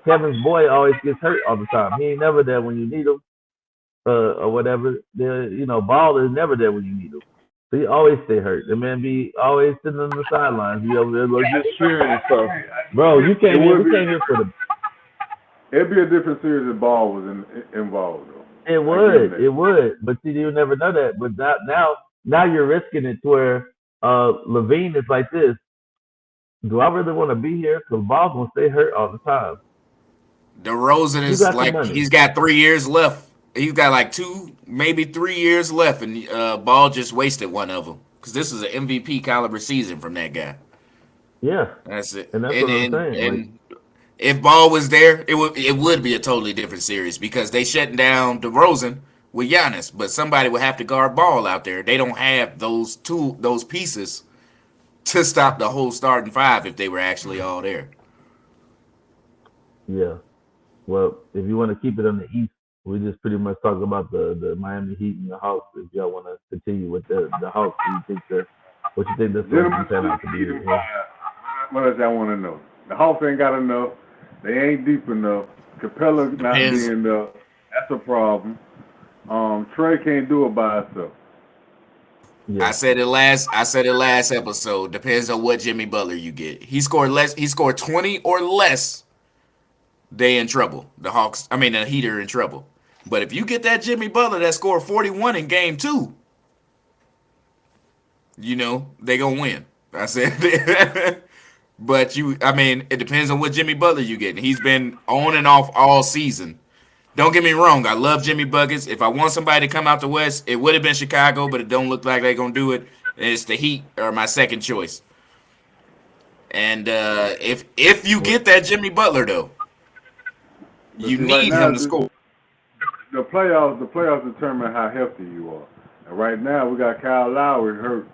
Kevin's boy always gets hurt all the time. He ain't never there when you need him, or whatever. Ball is never there when you need him. So he always stay hurt. The man be always sitting on the sidelines. He over there just cheering and stuff. Bro, we came here for the. It'd be a different series if Ball was involved though. It would. But see, you never know that. But now you're risking it to where Levine is like this. Do I really want to be here? Because Ball's gonna stay hurt all the time. DeRozan You is got the like money. he's got 3 years left. He's got like 2, maybe 3 years left, and Ball just wasted one of them because this is an MVP caliber season from that guy. Yeah, That's it. and that's And what I'm and, saying. Like, and if Ball was there, it would be a totally different series because they shutting down DeRozan with Giannis, but somebody would have to guard Ball out there. They don't have those pieces to stop the whole starting five if they were actually all there. yeah. Well, if you want to keep it on the East, we just pretty much talk about the Miami Heat and the Hawks. If y'all want to continue with the Hawks, what you think this one can turn out to be? Yeah. What else y'all want to know? The Hawks ain't got enough. They ain't deep enough. Capella not Depends. being there. That's a problem. Trey can't do it by himself. Yeah. I said it last episode. Depends on what Jimmy Butler you get. He scored 20 or less. They in trouble. The Heat are in trouble. But if you get that Jimmy Butler that scored 41 in game 2, they gonna win. I said but it depends on what Jimmy Butler you get. He's been on and off all season. Don't get me wrong, I love Jimmy Buckets. If I want somebody to come out the West, it would have been Chicago, but it don't look like they're gonna do it. It's the Heat are my second choice. And if you get that Jimmy Butler though, you need him to score. The playoffs determine how healthy you are. And right now we got Kyle Lowry hurt,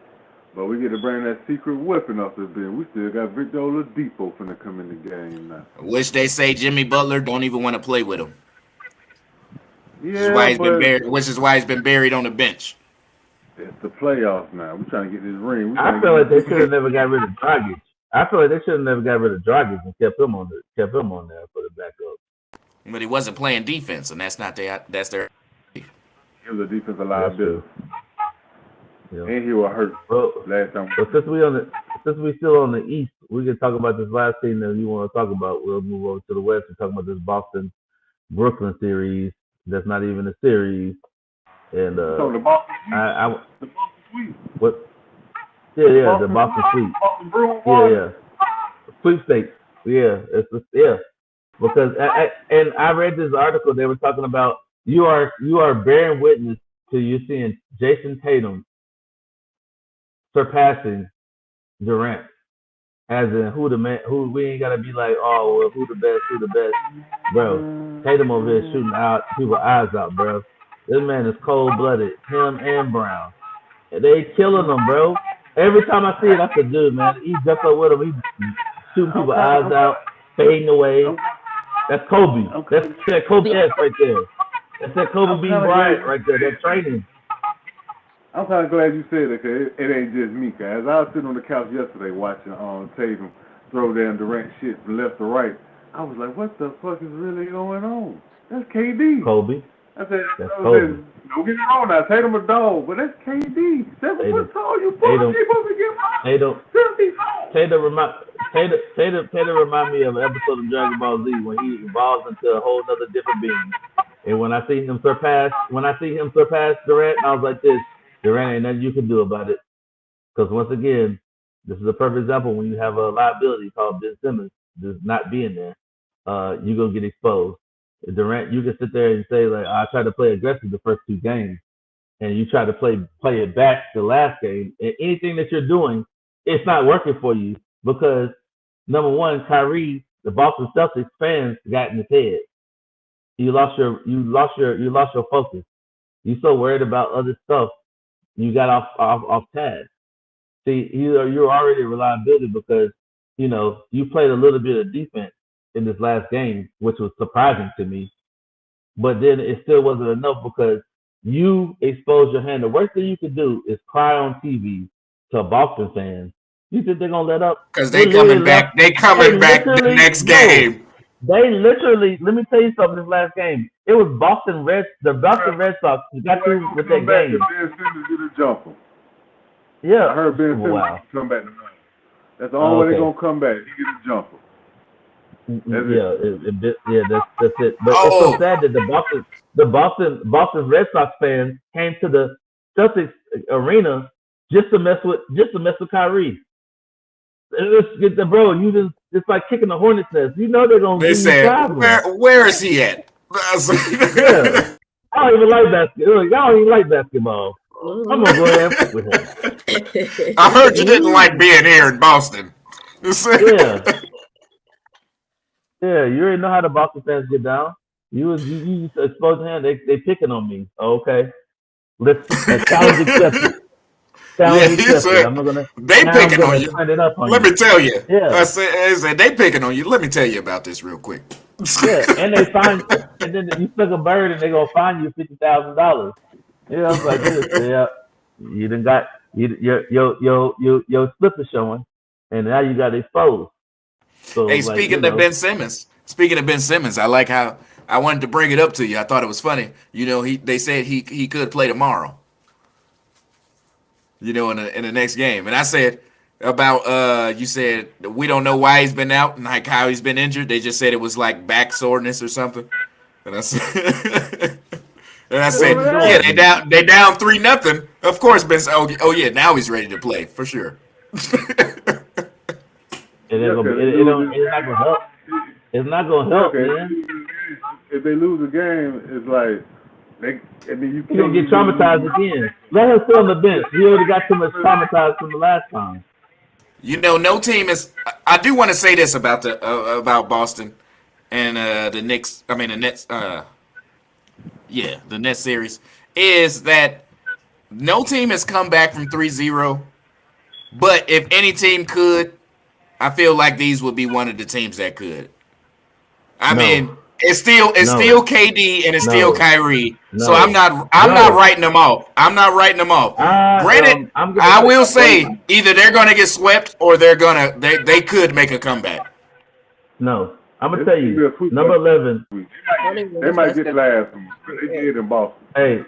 but we get to bring that secret weapon off the bench. We still got Victor Oladipo finna come in the game now. Which they say Jimmy Butler don't even want to play with him. Yeah, which is why he's been buried on the bench. It's the playoffs now. We're trying to get this ring. I feel like they should have never got rid of Dragic. I feel like they should have never got rid of Dragic and kept him on there for the backup. But he wasn't playing defense, and that's their. He was a defensive liability. Yeah. And he was hurt last time. But since we still on the East, we can talk about this last team that you want to talk about. We'll move over to the West and talk about this Boston-Brooklyn series. That's not even a series. And so the Boston Sweep. The Boston Sweep. What? Yeah, the Boston Sweep. Boston Bruins. Yeah. Sweepstakes. Yeah. Because I read this article. They were talking about you are bearing witness to you seeing Jason Tatum surpassing Durant. As in who we ain't gotta be like, oh well, who the best, bro. Tatum over here shooting out people's eyes out, bro. This man is cold blooded, him and Brown. And they killing him, bro. Every time I see it, I said, dude, man, he's just up with him. He's shooting people's eyes out, fading away. That's Kobe. That's that Kobe S right there. That's that Kobe B. Bryant right there. That training. I'm kind of glad you said that, because it ain't just me, guys. I was sitting on the couch yesterday watching Tatum throw down Durant shit from left to right. I was like, what the fuck is really going on? That's KD. Kobe. I said, Kobe. Don't get it wrong now. Tatum a dog, but that's KD. 7 foot tall. You fucking supposed to get Tatum. 70 tall. Tatum remind me of an episode of Dragon Ball Z when he evolves into a whole other different being. And when I see him surpass Durant, I was like this. Durant ain't nothing you can do about it. Because once again, this is a perfect example when you have a liability called Ben Simmons just not being there. You're going to get exposed. Durant, you can sit there and say, like, I tried to play aggressive the first 2 games. And you try to play it back the last game. And anything that you're doing, it's not working for you. Because, number one, Kyrie, the Boston Celtics fans got in his head. You lost your focus. You're so worried about other stuff. You got off task. See, you're already a reliability because, you played a little bit of defense in this last game, which was surprising to me. But then it still wasn't enough because you exposed your hand. The worst thing you could do is cry on TV to Boston fans. You think they're going to let up? Because they coming back the next game. They literally, let me tell you something, this last game. It was the Boston Red Sox got through with that game. Ben Simmons get a jumper. Yeah. I heard Ben Simmons come back tonight. That's the only way they're going to come back. He get a jumper. That's it. But it's so sad that Boston Red Sox fans came to the Celtics arena just to mess with Kyrie. Bro, it's like kicking the hornet's nest. You know they're gonna They give you said, problems. where is he at? Yeah. I don't even like basketball. Y'all don't even like basketball. I'm gonna go ahead and fuck with him. I heard you didn't like being here in Boston. Yeah. Yeah, you already know how the Boston fans get down. You exposed him. They picking on me. Okay, let's challenge accepted. Challenge accepted. I'm not gonna. They picking on you. Let me tell you. Yeah. I said they picking on you. Let me tell you about this real quick. Yeah, and they find, and then you took a bird, and they gonna fine you $50,000. Yeah, I was like this. Yeah, you done got your slip is showing, and now you got exposed. So, hey, speaking of Ben Simmons, I like how I wanted to bring it up to you. I thought it was funny. You know, they said he could play tomorrow. You know, in the next game, and I said about you said we don't know why he's been out and like how he's been injured. They just said it was like back soreness or something. And I said, yeah, they down 3-0. Of course, Ben. Oh yeah, now he's ready to play for sure. It's not gonna help. It's not gonna help, man. If they lose a game, it's like you gonna get traumatized again. Let him sit on the bench. He already got too much traumatized from the last time. You know, no team is. I do want to say this about about Boston and the Knicks. I mean the Nets. The Nets series is that no team has come back from 3-0. But if any team could, I feel like these would be one of the teams that could. I mean, it's still KD and it's still Kyrie. So I'm not writing them off. I'm not writing them off. Granted, I will say either they're gonna get swept or they could make a comeback. No, I'm gonna tell you, number 11. They might get last, but they did in Boston. Hey,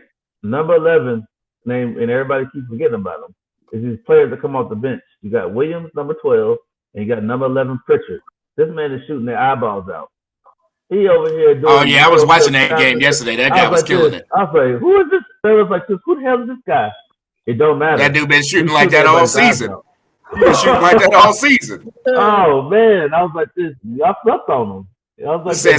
number 11 name, and everybody keeps forgetting about them. Is these players that come off the bench. You got Williams, number 12, and you got number 11 Pritchard. This man is shooting their eyeballs out. He over here doing. Oh yeah, I was watching that game yesterday. That guy was killing it. I was like, who is this? They was like, who the hell is this guy? It don't matter. That dude been shooting like that all season. He been shooting like that all season. Oh man, I was like, this. Y'all slept on him. I was like,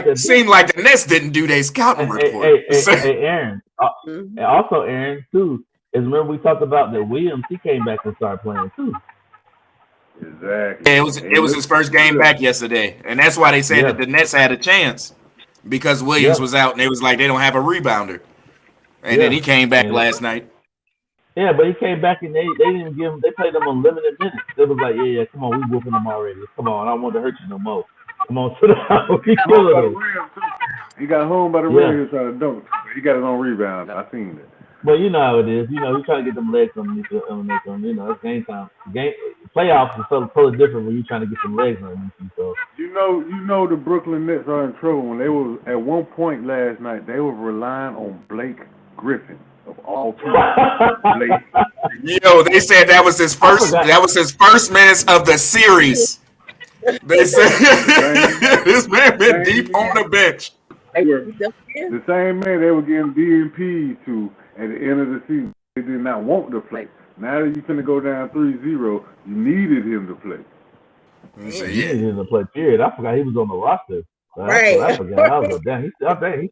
it seemed like the Nets didn't do their scouting report. Hey, Aaron. And also, Aaron too. Is remember we talked about that Williams? He came back and started playing too. Exactly. Yeah, it was his first game back yesterday, and that's why they said that the Nets had a chance because Williams was out, and they was like they don't have a rebounder, and then he came back last night. Yeah, but he came back and they didn't give him. They played him unlimited minutes. They was like, yeah, come on, we whooping him already. Come on, I don't want to hurt you no more. Come on, sit down. He got home by the rim. He was trying to dunk. He got his own rebound. I seen it. But you know how it is. You know, you trying to get them legs underneath them. You know, it's game time. Playoffs is totally different when you're trying to get some legs underneath you. So you know the Brooklyn Nets are in trouble when they were at one point last night. They were relying on Blake Griffin of all people. Yo, they said that was his first. That was his first minutes of the series. They said this man been deep on the bench. The same man they were getting DNPs to at the end of the season. They did not want to play. Now that you're going to go down 3-0, you needed him to play. You needed him to play, period. I forgot he was on the roster. Right. I forgot. I was like, damn, he's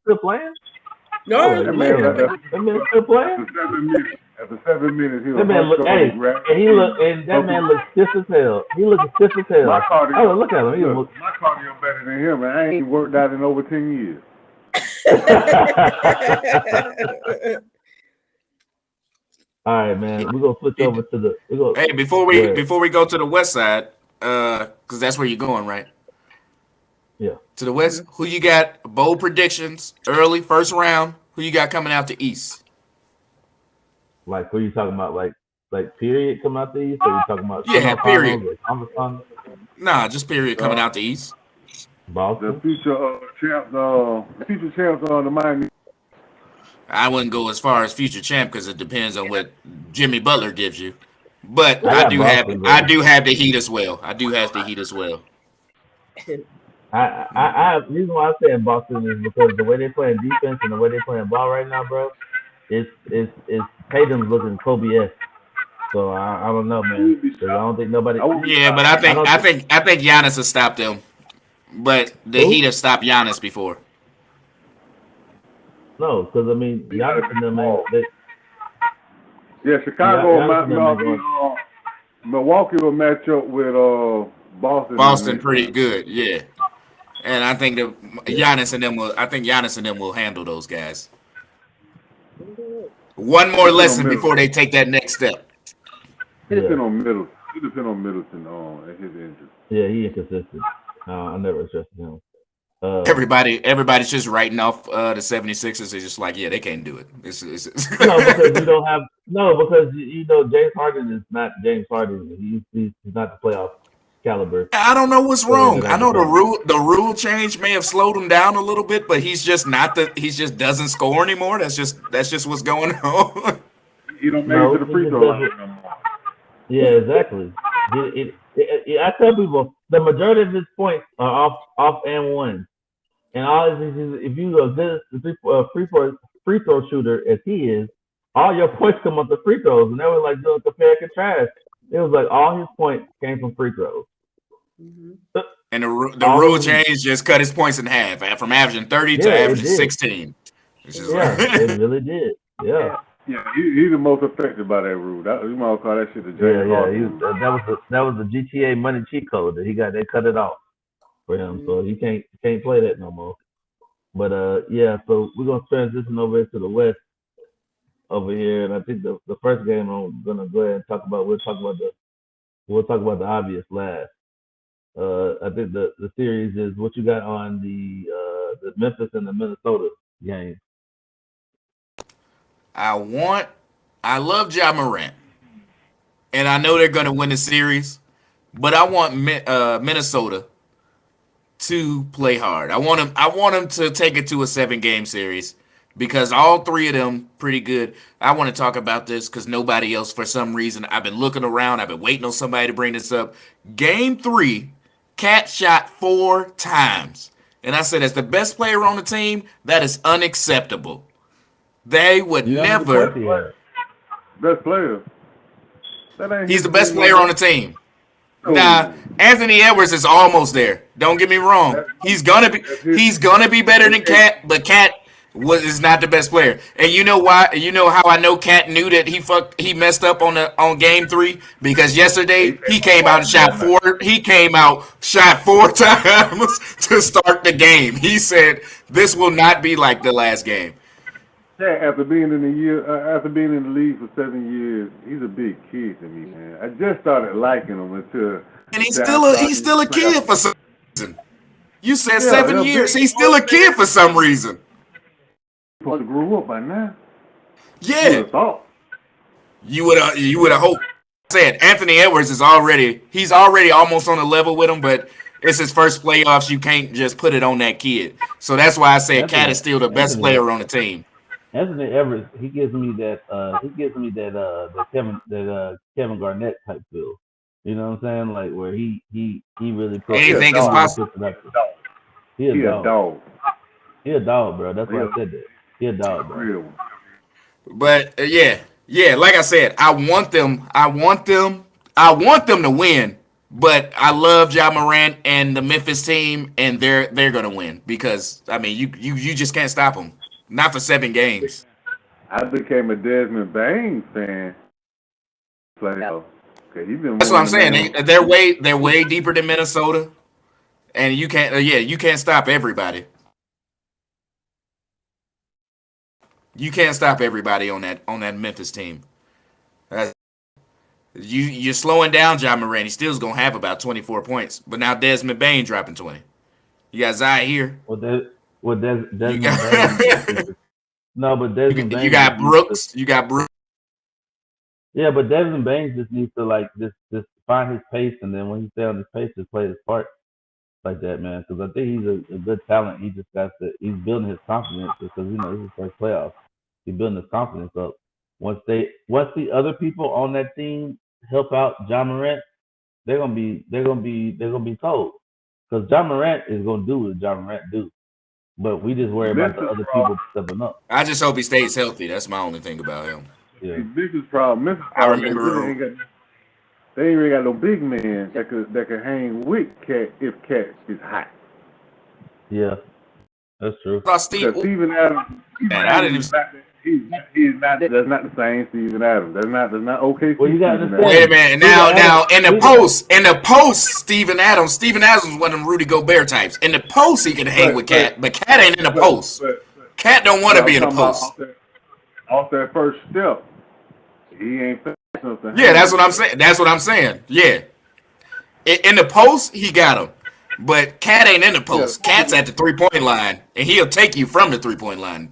still playing? No, that man still playing? After 7 minutes, he was that man looks stiff as hell. He looks stiff as hell. Look at him. My cardio better than him, and I ain't worked out in over 10 years. All right, man. We're gonna switch over to the. Hey, before we go to the west side, because that's where you're going, right? Yeah. To the west. Who you got? Bold predictions, early first round. Who you got coming out the east? Like, what are you talking about? Like period coming out the east? Or are you talking about period? Nah, just period coming out the east. Boston. The future champs on the Miami. I wouldn't go as far as future champ because it depends on what Jimmy Butler gives you. But I do have the Heat as well. reason why I say in Boston is because the way they playing defense and the way they playing ball right now, bro. It's Tatum's looking Kobe-esque. So I don't know, I man. wouldn't be 'Cause I shocked. don't think nobody. I wouldn't be Yeah, but shocked. I don't think I think Giannis has stopped them. But the who. Heat have stopped Giannis before. No, because I mean, He gotta Giannis be and them ain't. small. Yeah, Chicago, Giannis and them ain't going. Milwaukee will match up with Boston in the Boston next pretty round. good, yeah. And I think that Yeah, Giannis and them will handle those guys. Mhm. One It more depends on lesson Middleton. before they take that next step. It yeah, depends on Middleton. It depends on Middleton and his injury. yeah. He inconsistent. I never trusted him. Everybody's just writing off the 76ers. They're just like, yeah, they can't do it. No, because you don't have because you know James Harden is not James Harden. He's not the playoff caliber I don't know what's player wrong. that I I can know say. the rule change may have slowed him down a little bit, but he's just not he just doesn't score anymore. That's just what's going on. He don't make it to No, the he free just throw doesn't. line no more. Yeah, exactly. I tell people the majority of his points are off and one. And all if you are good free throw shooter as he is, all your points come off the free throws. And they were like doing compare and contrast. It was like all his points came from free throws. Mhm. And the All rule of them. change just cut his points in half, from averaging 30 to Yeah, it averaging did. 16. It's just Yeah, it like, really did. Yeah. Yeah, he's the most affected by that rule. You might call that shit the Yeah, James yeah. Harden rule. That was the GTA money cheat code that he got. They cut it off for him, so Mhm. he can't play that no more. But yeah. So we're gonna transition over to the West over here, and I think the first game I'm gonna go ahead and talk about. We'll talk about the obvious last. I think the series is what you got on the Memphis and the Minnesota game. I love Ja Morant, and I know they're going to win the series, but I want Minnesota to play hard. I want them to take it to a 7-game series because all three of them pretty good. I want to talk about this because nobody else, for some reason, I've been looking around. I've been waiting on somebody to bring this up. Game 3, Cat shot 4 times. And I said, as the best player on the team, that is unacceptable. They would You know how many never. points he had? Best player. That ain't He's his the best team no player on more. the team. Nah, No. Anthony Edwards is almost there. Don't get me wrong. That's, that's his He's gonna be better than hey, Cat, but Cat is not the best player. And you know why? You know how I know Cat knew that he messed up on game 3? Because he yesterday paid my wife. he came out shot 4 times to start the game. He said this will not be like the last game. Yeah, after being in the league for 7 years, he's a big kid to me, man. I just started liking him until And I he's started still a kid playoff. for some reason. You said Yeah, 7 years. big He's still a kid for some reason. supposed to grow up by now. You would Yeah. have thought. You would have hoped. Said Anthony Edwards he's already almost on the level with him, but it's his first playoffs. You can't just put it on that kid. So that's why I said Cat Anthony is still the best Anthony player on the team. Anthony Everett, he gives me that Kevin Garnett type feel. You know what I'm saying? Like where he really He a Anything is dog. possible. puts it up. He a dog. He a dog, bro. That's why Real, I said that. He a dog, bro. real. But yeah. Like I said, I want them to win. But I love Ja Morant and the Memphis team, and they're gonna win because I mean you just can't stop them. Not for 7 games. I became a Desmond Bain fan. Playoff. Okay, he's been That's what one I'm of the saying. man. They're way deeper than Minnesota, and you can't stop everybody. You can't stop everybody on that Memphis team. That's, you're slowing down John Morant. He still's gonna have about 24 points, but now Desmond Bain dropping 20. You got Zai here. Desmond You Bain got, no, but Desmond you Bain just got needs to. Brooks. You got Brooks. Yeah, but Desmond Bain just needs to like just find his pace, and then when he stay on his pace, just play his part like that, man. Because I think he's a good talent. He just got to. He's building his confidence because this is his first playoff. He's building his confidence up. Once the other people on that team help out John Morant, they're gonna be cold. Because John Morant is gonna do what John Morant do, but we just worry about the Memphis other problem. people stepping up. I just hope he stays healthy. That's my only thing about him. Yeah, Memphis problem. I They really remember. ain't got. They ain't really got no big man that could hang with Cat if Cat is hot. yeah, that's true. About Steve. Because Steven Adams, Man, I didn't even. he's not. That's not the same Steven Adams. That's not okay. Well, you gotta Steven understand. Wait a Adams. minute. Steven Now, Adams- in the post, Steven Adams was one of them Rudy Gobert types. In the post, he can hang with Cat, but Cat ain't in the post. Cat don't want to be in the I'm talking post. about off that first step, he ain't fast enough to Yeah, hang that's what with I'm saying. That's what I'm saying. Yeah. In the post, he got him. But Cat ain't in the post. Cat's at the 3-point line, and he'll take you from the 3-point line.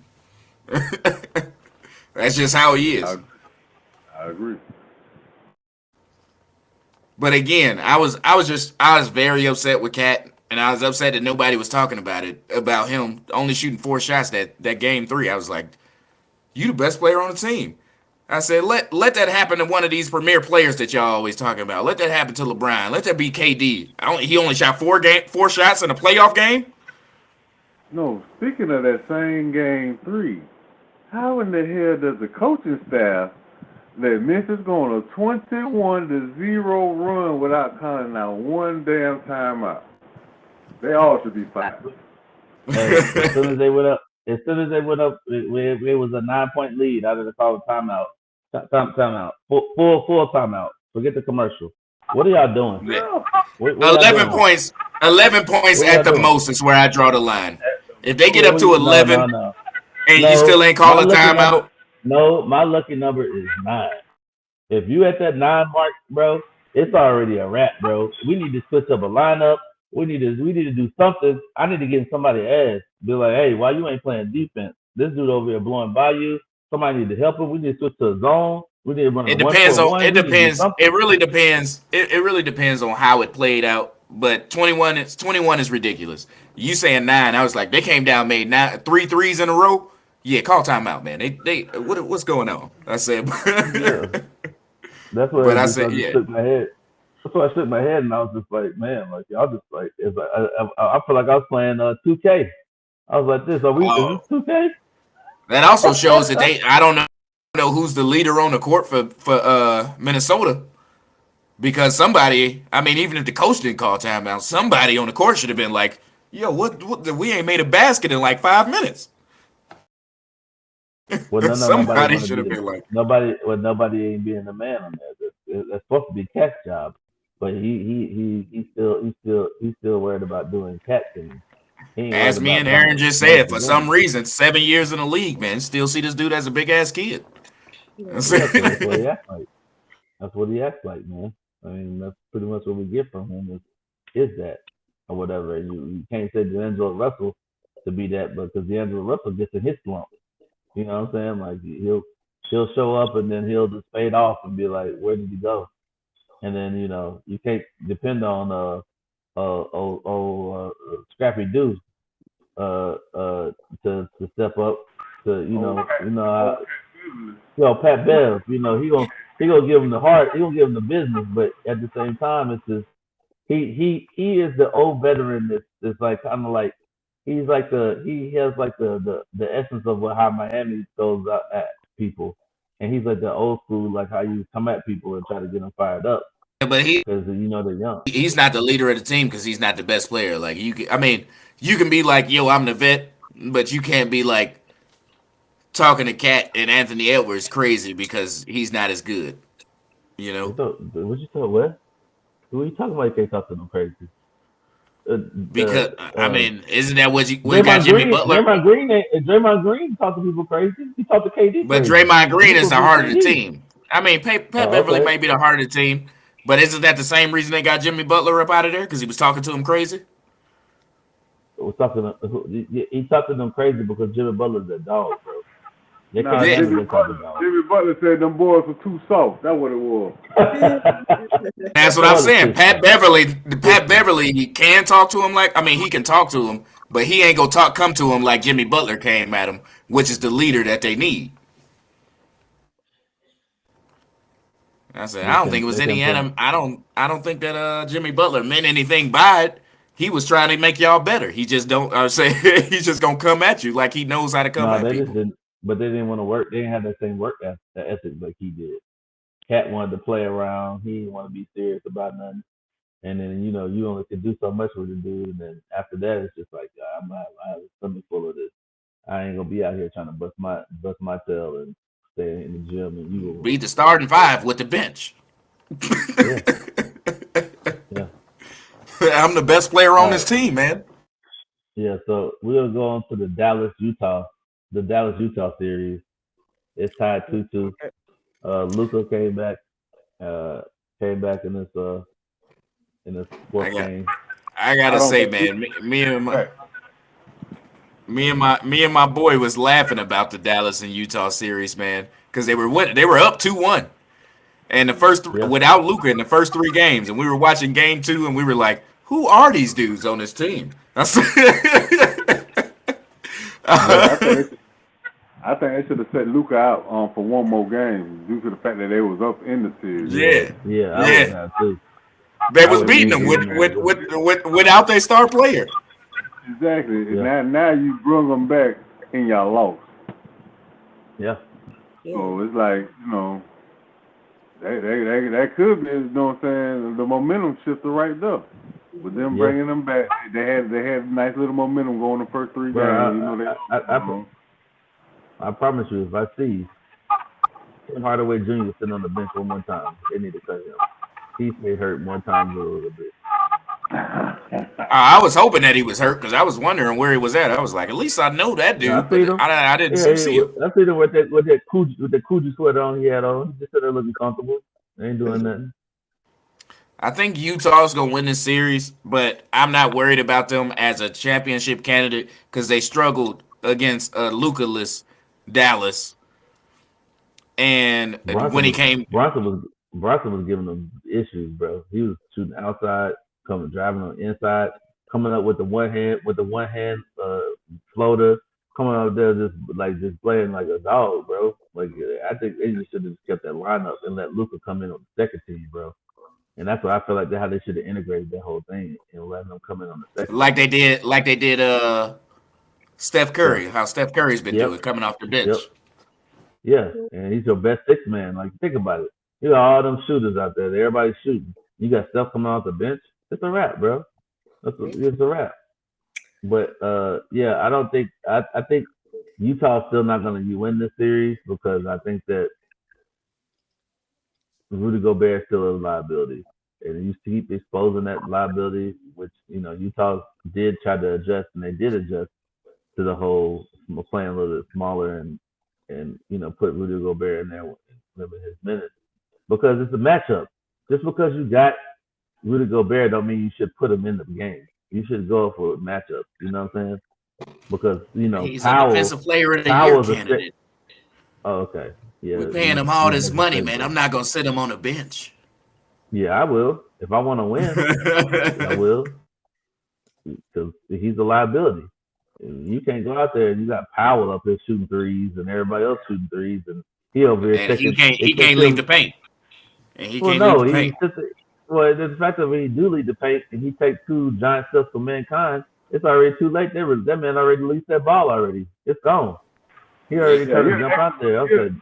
That's just how he is. I agree. But again, I was very upset with Cat, and I was upset that nobody was talking about him only shooting 4 shots that game 3. I was like, you the best player on the team. I said, let that happen to one of these premier players that y'all always talking about. Let that happen to LeBron. Let that be KD. He only shot 4 shots in a playoff game. No, speaking of that same game 3, how in the hell does the coaching staff let Memphis go on a 21-0 run without calling out one damn timeout? They all should be fired. Hey, as soon as they went up, it was a 9-point lead out of the call of timeout. Timeout. Full timeout. Forget the commercial. What are y'all doing? What 11 points. 11 points What at y'all the doing? most is where I draw the line. If they get up to 11 No. and you still ain't calling timeout, My lucky number is 9. If you at that 9 mark, bro, it's already a wrap, bro. We need to switch up a lineup. We need to do something. I need to get somebody's ass. Be like, hey, why you ain't playing defense? This dude over here blowing by you. Somebody need to help him. We need to switch to a zone. We need to run a it depends on 1-4-1. it depends. It really depends. It really depends on how it played out. But 21 is ridiculous. You saying 9? I was like, they came down, made 3 threes in a row. Yeah, call timeout, man. What's going on? I said, Yeah. That's what but I just said, yeah. shook my head. That's why I shook my head, and I was just like, man, like y'all just like, it's like I feel like I was playing 2K. I was like, is this 2K? That also shows that I don't know who's the leader on the court for Minnesota. Because somebody, I mean, even if the coach didn't call timeout, somebody on the court should have been like, yo, what we ain't made a basket in like 5 minutes. Well, Somebody should have been like, nobody ain't being the man on that. That's supposed to be Cat's job, but he's still worried about doing Cat things. as me and Aaron just said, for some reason, 7 years in the league, man, still see this dude as a big ass kid. That's what he acts like. That's what he acts like, man. I mean, that's pretty much what we get from him is that or whatever. You can't say Denzel Russell to be that, but because Denzel Russell gets in his slump. You know what I'm saying? Like he'll show up and then he'll just fade off and be like, "Where did he go?" And then you can't depend on Scrappy Doo to step up to Pat Bev. He gonna give him the heart. He gonna give him the business, but at the same time, it's just he is the old veteran. That's like kind of like. He has like the essence of how Miami goes at people, and he's like the old school, like how you come at people and try to get them fired up. But because they're young. He's not the leader of the team because he's not the best player. Like you can be like, yo, I'm the vet, but you can't be like talking to Cat and Anthony Edwards crazy because he's not as good. What you thought? What? Who are you talking about? You can't talk to them crazy. Because isn't that what we Draymond got Jimmy Green, Butler? Draymond Green talk to people crazy. He talked to KD. But crazy. Draymond Green is the heart of the team. I mean, Pat Beverly okay. may be the heart of the team, but isn't that the same reason they got Jimmy Butler up out of there? Because he was talking to him crazy? He talked to them crazy because Jimmy Butler's a dog, bro. Jimmy Butler said them boys were too soft. That's what it was. That's what I'm saying. Pat Beverly, he can talk to him he can talk to him, but he ain't gonna come to him like Jimmy Butler came at him, which is the leader that they need. I said, I don't think it was any I don't think that Jimmy Butler meant anything by it. He was trying to make y'all better. He just don't say he's just gonna come at you like he knows how to come No, at they just people. didn't. But they didn't want to work. They didn't have that same work ethic like he did. Cat wanted to play around. He didn't want to be serious about nothing. And then you only could do so much with the dude. And then after that, it's just like I have a stomach full of this. I ain't gonna be out here trying to bust my tail and stay in the gym. And you Be the starting five with the bench. yeah, yeah. I'm the best player All on this right, team, man. yeah. So we'll go on to the Dallas Utah series. It's tied 2-2. Okay. Luca came back in this I fourth got game. I I gotta don't say, think man, right. me and my boy was laughing about the Dallas and Utah series, man, because they were up 2-1. And the first Yeah, without Luca in the first 3 games, and we were watching game 2, and we were like, "Who are these dudes on this team?" I said, Yeah, I think they should have set Luca out for one more game due to the fact that they was up in the series. yeah, yeah. I would yeah, have too. they I was would have beating just them given that. without their star player. Exactly. Yeah, Now you bring them back and y'all lost. yeah, Yeah. So it's like, that could be, what I'm saying, the momentum shifter right there. With them yeah. bringing them back, they had a nice little momentum going the first 3 Bro, games. I promise you, if I see Tim Hardaway Jr. sitting on the bench one more time, they need to cut him. He stayed hurt more times a little bit. I was hoping that he was hurt because I was wondering where he was at. I was like, at least I know that Yeah, dude, I see but him. I didn't Yeah, see him. I see him with that Coogee sweater on he had on. He just sitting there looking comfortable. They ain't doing nothing. I think Utah's gonna win this series, but I'm not worried about them as a championship candidate because they struggled against Luka-less Dallas, and when Bronson he was came, Bronson was Bronson was giving them issues, bro. He was shooting outside, driving on the inside, coming up with the one hand floater, coming up there just playing like a dog, bro. Like I think they just should have kept that lineup and let Luka come in on the second team, bro. And that's what I feel like how they should have integrated that whole thing and letting them come in on the second like team. they did Steph Yeah. Curry, how Steph Curry's been Yep. doing, coming off the Yep. bench. Yeah. And he's your best six man. Like think about it. You got all them shooters out there. Everybody's shooting. You got Steph coming off the bench. It's a wrap, bro. It's a wrap. But yeah, I don't think I think Utah's still not going to win this series because I think that Rudy Gobert is still a liability, and you keep exposing that liability, which Utah did try to adjust, and they did adjust to the whole playing a little bit smaller and put Rudy Gobert in there and limit his minutes because it's a matchup. Just because you got Rudy Gobert don't mean you should put him in the game. You should go for matchups. You know what I'm saying? Because He's a defensive player of the year Powell's a fit. candidate. Oh, okay. Yeah, We're paying him all this he's money, man. I'm not gonna sit him on the bench. Yeah, I will. If I want to win, I will. Because he's a liability. You can't go out there and you got Powell up there shooting threes and everybody else shooting threes, and he over here And taking. he can't leave the paint. And he Well, can't no, leave the he paint. just. Well, the fact that when he do lead the paint and he takes 2 giant steps for mankind, it's already too late. That man already released that ball already. It's gone. He already tried to jump out there. Okay.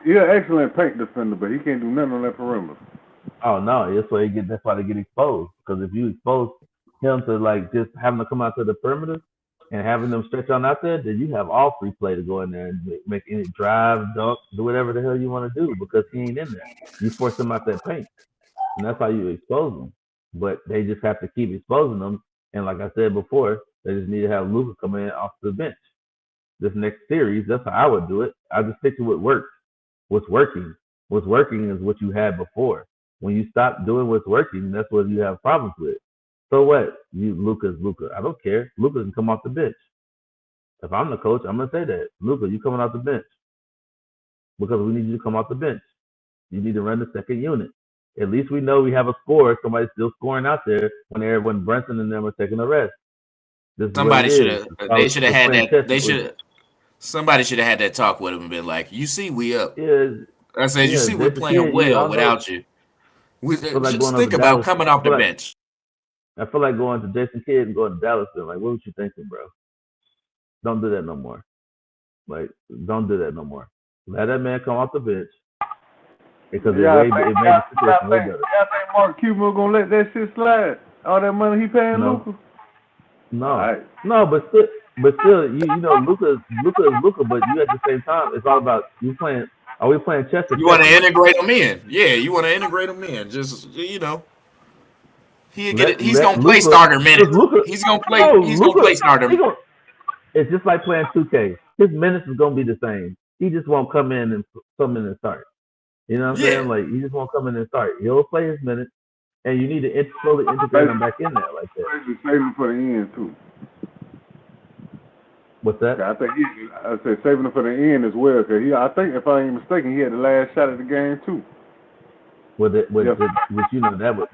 He's an excellent paint defender, but he can't do nothing on that perimeter. Oh no, that's why they get exposed. Because if you expose him to like just having to come out to the perimeter and having them stretch on out there, then you have all free play to go in there and make any drive, dunk, do whatever the hell you want to do because he ain't in there. You force him out that paint, and that's how you expose them. But they just have to keep exposing them. And like I said before, they just need to have Luka come in off the bench. This next series, that's how I would do it. I just stick to what works. What's working is what you had before. When you stop doing what's working, that's what you have problems with. So what? Luka's Luka. I don't care. Luka can come off the bench. If I'm the coach, I'm gonna say that. Luka, you coming off the bench. Because we need you to come off the bench. You need to run the second unit. At least we know we have a score. Somebody's still scoring out there when Brunson and them are taking a rest. This is what it is. They should have had that. They should. Somebody should have had that talk with him and been like, "You see, we up." Yeah, I said, "You see, we're playing well without you. Like just think about coming off the bench." I feel like going to Jason Kidd and going to Dallas. Then, like, what was you thinking, bro? Don't do that no more. Like, don't do that no more. Let that man come off the bench because it made the situation way better. Y'all think Mark Cuban gonna let that shit slide? All that money he paying Luka? No, but still, you know, Luka is Luka, but you at the same time, it's all about you playing. Are we playing chess? You want to integrate them in? Yeah, you want to integrate them in. Just you know, he's gonna play starter minutes. He's gonna play starter minutes. It's just like playing 2K. His minutes is gonna be the same. He just won't come in and start. You know what I'm saying? Like he just won't come in and start. He'll play his minutes, and you need to slowly integrate him back in there like that. Save him for the end too. What's that? I think I said saving him for the end as well, because I think if I ain't mistaken, he had the last shot of the game too. Which you know that was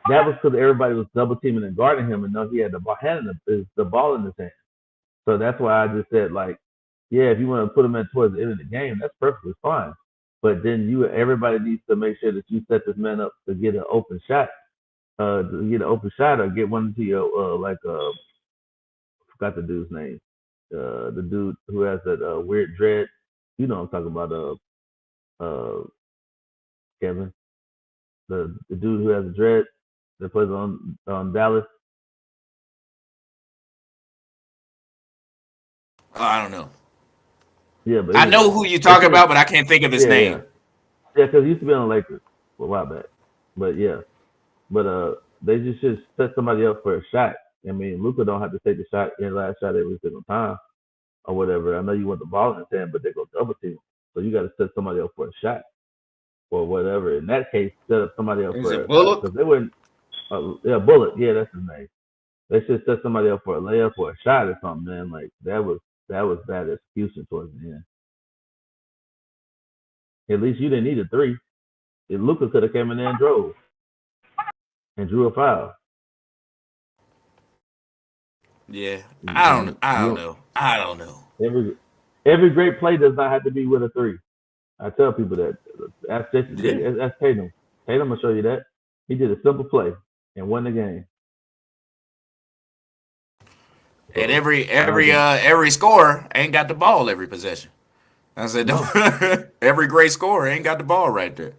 because everybody was double teaming and guarding him, and he had the ball in his hand. So that's why I just said, like, yeah, if you want to put him in towards the end of the game, that's perfectly fine. But then everybody needs to make sure that you set this man up to get an open shot, or get one to your forgot the dude's name, the dude who has that weird dread. You know what I'm talking about, Kevin, the dude who has a dread that plays on Dallas. I don't know. Yeah, but I know who you talking about, but I can't think of his name. Yeah, because he used to be on the Lakers a while back. But they just should set somebody up for a shot. I mean, Luka don't have to take the last shot every single time or whatever. I know you want the ball in his hand, but they go double team. So you got to set somebody up for a shot or whatever. In that case, set up somebody up for a Bullock? Because they wouldn't. Bullock. Yeah, that's his name. They should set somebody up for a layup or a shot or something, man. Like that was bad execution towards the end. At least you didn't need a three. If Luka could have came in there and drove and drew a foul. Yeah, I don't know. Every great play does not have to be with a three. I tell people that. Ask Tatum. Tatum will show you that. He did a simple play and won the game. And every scorer ain't got the ball every possession. I said, no. Every great scorer ain't got the ball right there.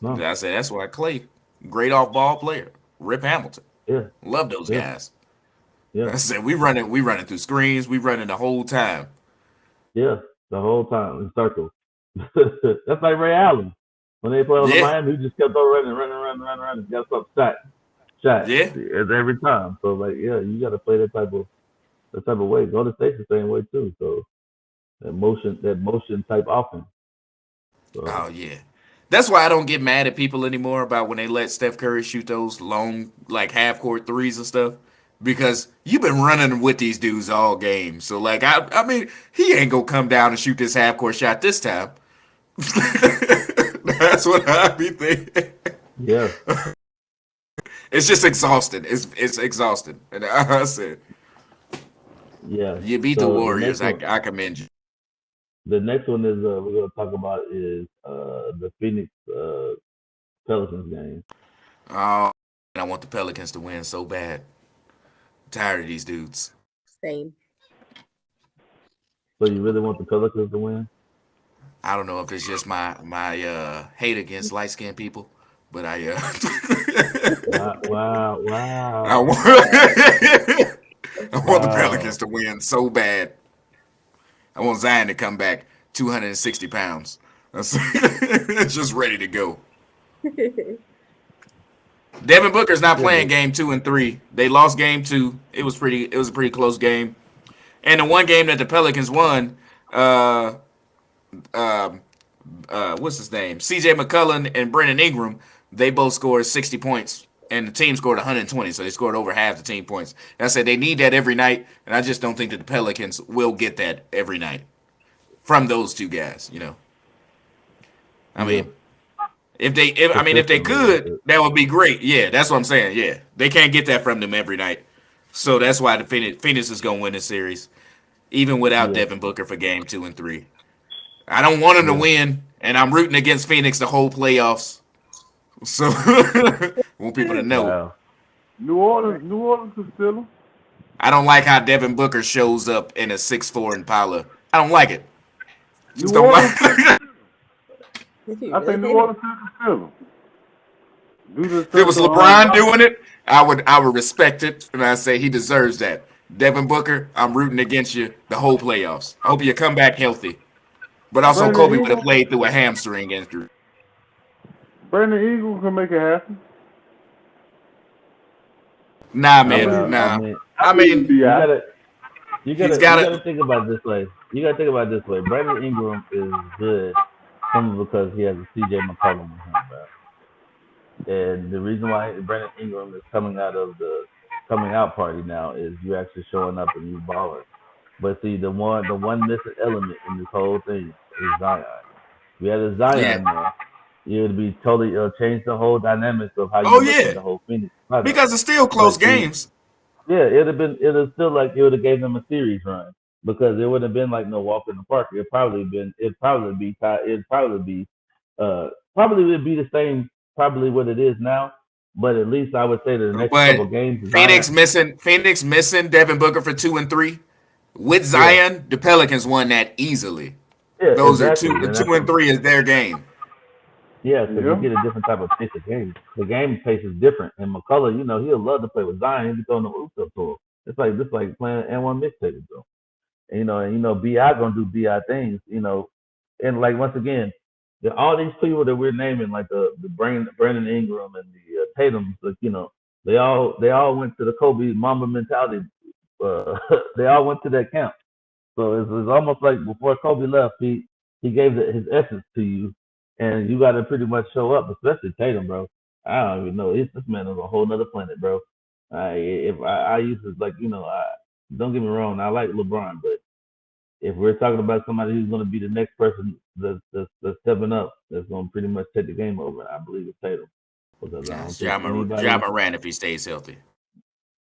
No. I said, that's why Clay, great off ball player. Rip Hamilton. Yeah. Love those guys. Yeah. I said, we running through screens. We running the whole time. Yeah, the whole time in circles. That's like Ray Allen. When they play on the Miami, he just kept on running. Got some shot. Yeah. Every time. So like, yeah, you got to play that type of way. Golden State's the same way too. So that motion type offense. So. Oh yeah, that's why I don't get mad at people anymore about when they let Steph Curry shoot those long, like half court threes and stuff, because you've been running with these dudes all game. So like, I mean, he ain't gonna come down and shoot this half court shot this time. That's what I be thinking. Yeah. It's just exhausting. It's exhausting, and I said, yeah, you beat the Warriors. I commend you. The next one is we're gonna talk about is the Phoenix Pelicans game. Oh, and I want the Pelicans to win so bad. I'm tired of these dudes. Same. So you really want the Pelicans to win? I don't know if it's just my hate against light skinned people, but I wow. I want the Pelicans to win so bad. I want Zion to come back 260 pounds. Just ready to go. Devin Booker's not playing game 2 and 3. They lost game 2. It was a pretty close game. And the one game that the Pelicans won, what's his name? CJ McCollum and Brandon Ingram, they both scored 60 points. And the team scored 120, so they scored over half the team points. And I said they need that every night, and I just don't think that the Pelicans will get that every night from those two guys. You know, I mean, if they could, that would be great. Yeah, that's what I'm saying. Yeah, they can't get that from them every night, so that's why the Phoenix is gonna win the series, even without Devin Booker for game 2 and 3. I don't want them to win, and I'm rooting against Phoenix the whole playoffs. So, I want people to know. Wow. New Orleans is still. I don't like how Devin Booker shows up in a 6'4" Impala. I don't like it. Just New don't like Orleans. it. I think New Orleans is still. If it was LeBron doing it, I would respect it, and I say he deserves that. Devin Booker, I'm rooting against you the whole playoffs. I hope you come back healthy. But also, Brandon Kobe would have Ingram. played through a hamstring injury. Brandon Ingram can make it happen. Nah, man, Yeah, nah. I mean, you yeah. gotta think about it this way. You gotta think about it this way. Brandon Ingram is good simply because he has a CJ McCollum in him, bro. And the reason why Brandon Ingram is coming out of the coming out party now is you actually showing up and you balling. But see, the one missing element in this whole thing is Zion. If we had a Zion there, it would be totally change the whole dynamics of how you Oh look at yeah, the whole Phoenix product. because it's still close But see, games. yeah, it would still like it would have gave them a series run because it would have been like no walk in the park. It'd probably be probably would be the same probably what it is now. But at least I would say that the next couple But games, Phoenix Zion, missing Devin Booker for 2 and 3. With yeah, Zion, the Pelicans won that easily. yeah, Those are exactly. the 2 and 3 is their game. Yeah, because you get a different type of pace of game. The game pace is different. And McCullough, he'll love to play with Zion. He'll be throwing the hoops up to him. It's like playing N1 mixtape, though. And Bi gonna do Bi things. And like once again, all these people that we're naming, like the Brandon Ingram and the Tatum's, they all went to the Kobe Mamba mentality. They all went to that camp. So it's almost like before Kobe left, he gave his essence to you, and you got to pretty much show up, especially Tatum, bro. I don't even know. This man is a whole nother planet, bro. If I used to don't get me wrong, I like LeBron, but if we're talking about somebody who's going to be the next person that's stepping up, that's going to pretty much take the game over, I believe it's Tatum, because I don't It's think Ja anybody. Morant if he stays healthy.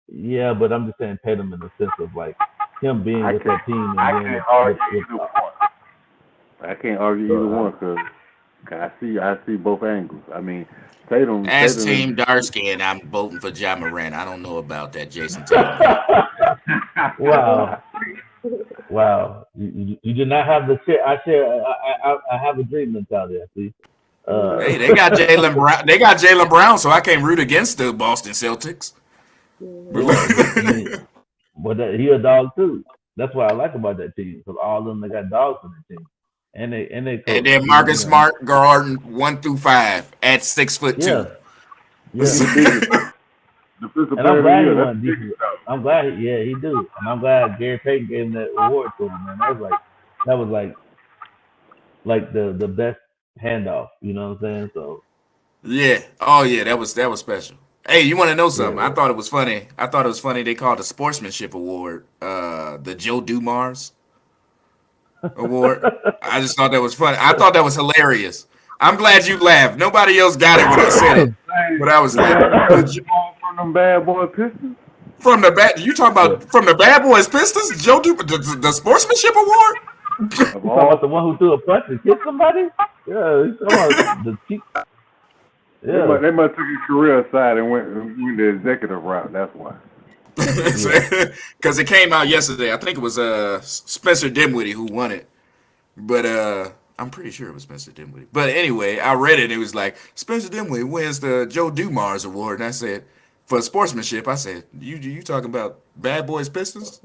Yeah, but I'm just saying Tatum in the sense of like him being with that team and I being can't with argue either one. I can't argue either one because I see both angles. I mean, Tatum As is. Team Darsky, and I'm voting for Ja Morant. I don't know about that Jason Tatum. Wow. Wow. You did not have the share. I have a dream mentality, I see. Hey, they got Jaylen Brown. They got Jaylen Brown, so I can't root against the Boston Celtics. Yeah, but he a dog too. That's what I like about that team because all of them they got dogs on their team, and they coach. And then Marcus Smart guarding 1 through 5 at 6'2". Yeah. And I'm glad he won defense. I'm glad he do, and I'm glad Gary Payton gave him that award to him. Man, that was like the best handoff. You know what I'm saying? So Yeah. Oh yeah, that was special. Hey, you want to know something? yeah. I thought it was funny. They called the Sportsmanship Award the Joe Dumars Award. I just thought that was funny. I thought that was hilarious. I'm glad you laughed. Nobody else got it when I said it, but I was like, From them bad boy Pistons. from the bad. You talking about from the Bad Boys Pistons? Joe the Sportsmanship Award? You talking about the one who threw a punch and hit somebody? Yeah, he's talking about the cheek. Yeah. They must took his career aside and went the executive route. That's why. Because it came out yesterday. I think it was Spencer Dinwiddie who won it, but I'm pretty sure it was Spencer Dinwiddie. But anyway, I read it. It was like Spencer Dinwiddie wins the Joe Dumars Award, and I said for sportsmanship. I said you talking about Bad Boys Pistons?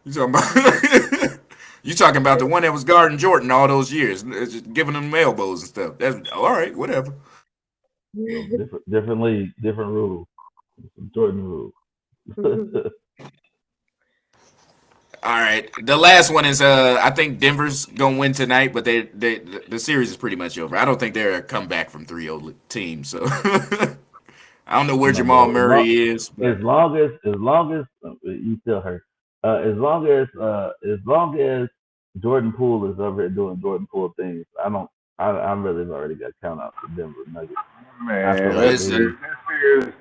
You talking about you talking about the one that was guarding Jordan all those years, just giving him elbows and stuff. That's all right, whatever. Different league, different rules. Jordan rules. All right, the last one is I think Denver's gonna win tonight, but the series is pretty much over. I don't think they're a comeback from 3-0 team, so I don't know where Jamal Murray is. As long as you still hurt. As long as Jordan Poole is over here doing Jordan Poole things, I really already got count out for Denver Nuggets. Man,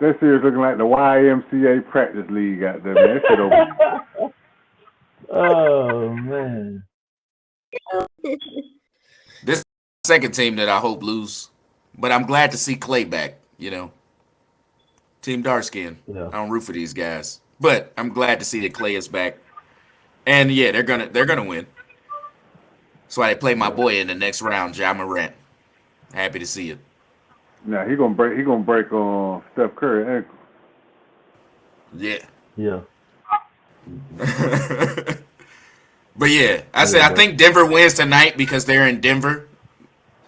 that series looking like the YMCA practice league out there, man. That shit over. Oh man. This second team that I hope lose, but I'm glad to see Clay back. Team dark skin. Yeah. I don't root for these guys, but I'm glad to see that Clay is back. And yeah, they're gonna win. That's why they play my Yeah. boy in the next round, Ja Morant. Happy to see it. Now he gonna break Steph Curry ankle. Yeah. Yeah. But yeah, Yeah, I but think Denver wins tonight because they're in Denver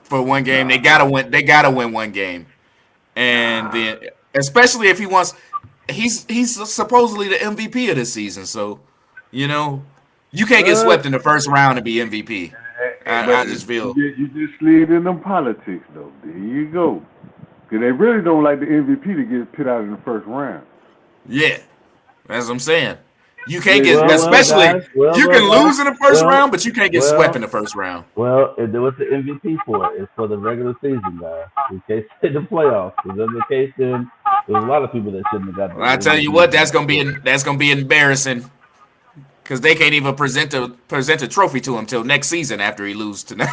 for one game. They gotta win. They gotta win one game, and then especially if he wants, he's supposedly the MVP of this season. So, you know, you can't get Uh, swept in the first round to be MVP. but I just feel you just slid in them politics though. There you go. Cause they really don't like the MVP to get put out in the first round. yeah. That's what I'm saying. You can't They get, well, especially guys. Well, you well, can guys. lose in the first Well, round, but you can't get swept in well, the first round. well. What's the MVP for? It's for the regular season, guys. In case in the playoffs. Because in the case, then there's a lot of people that shouldn't have got the Well, I tell you what, MVP tonight. that's gonna be embarrassing because they can't even present a trophy to him till next season after he loses tonight.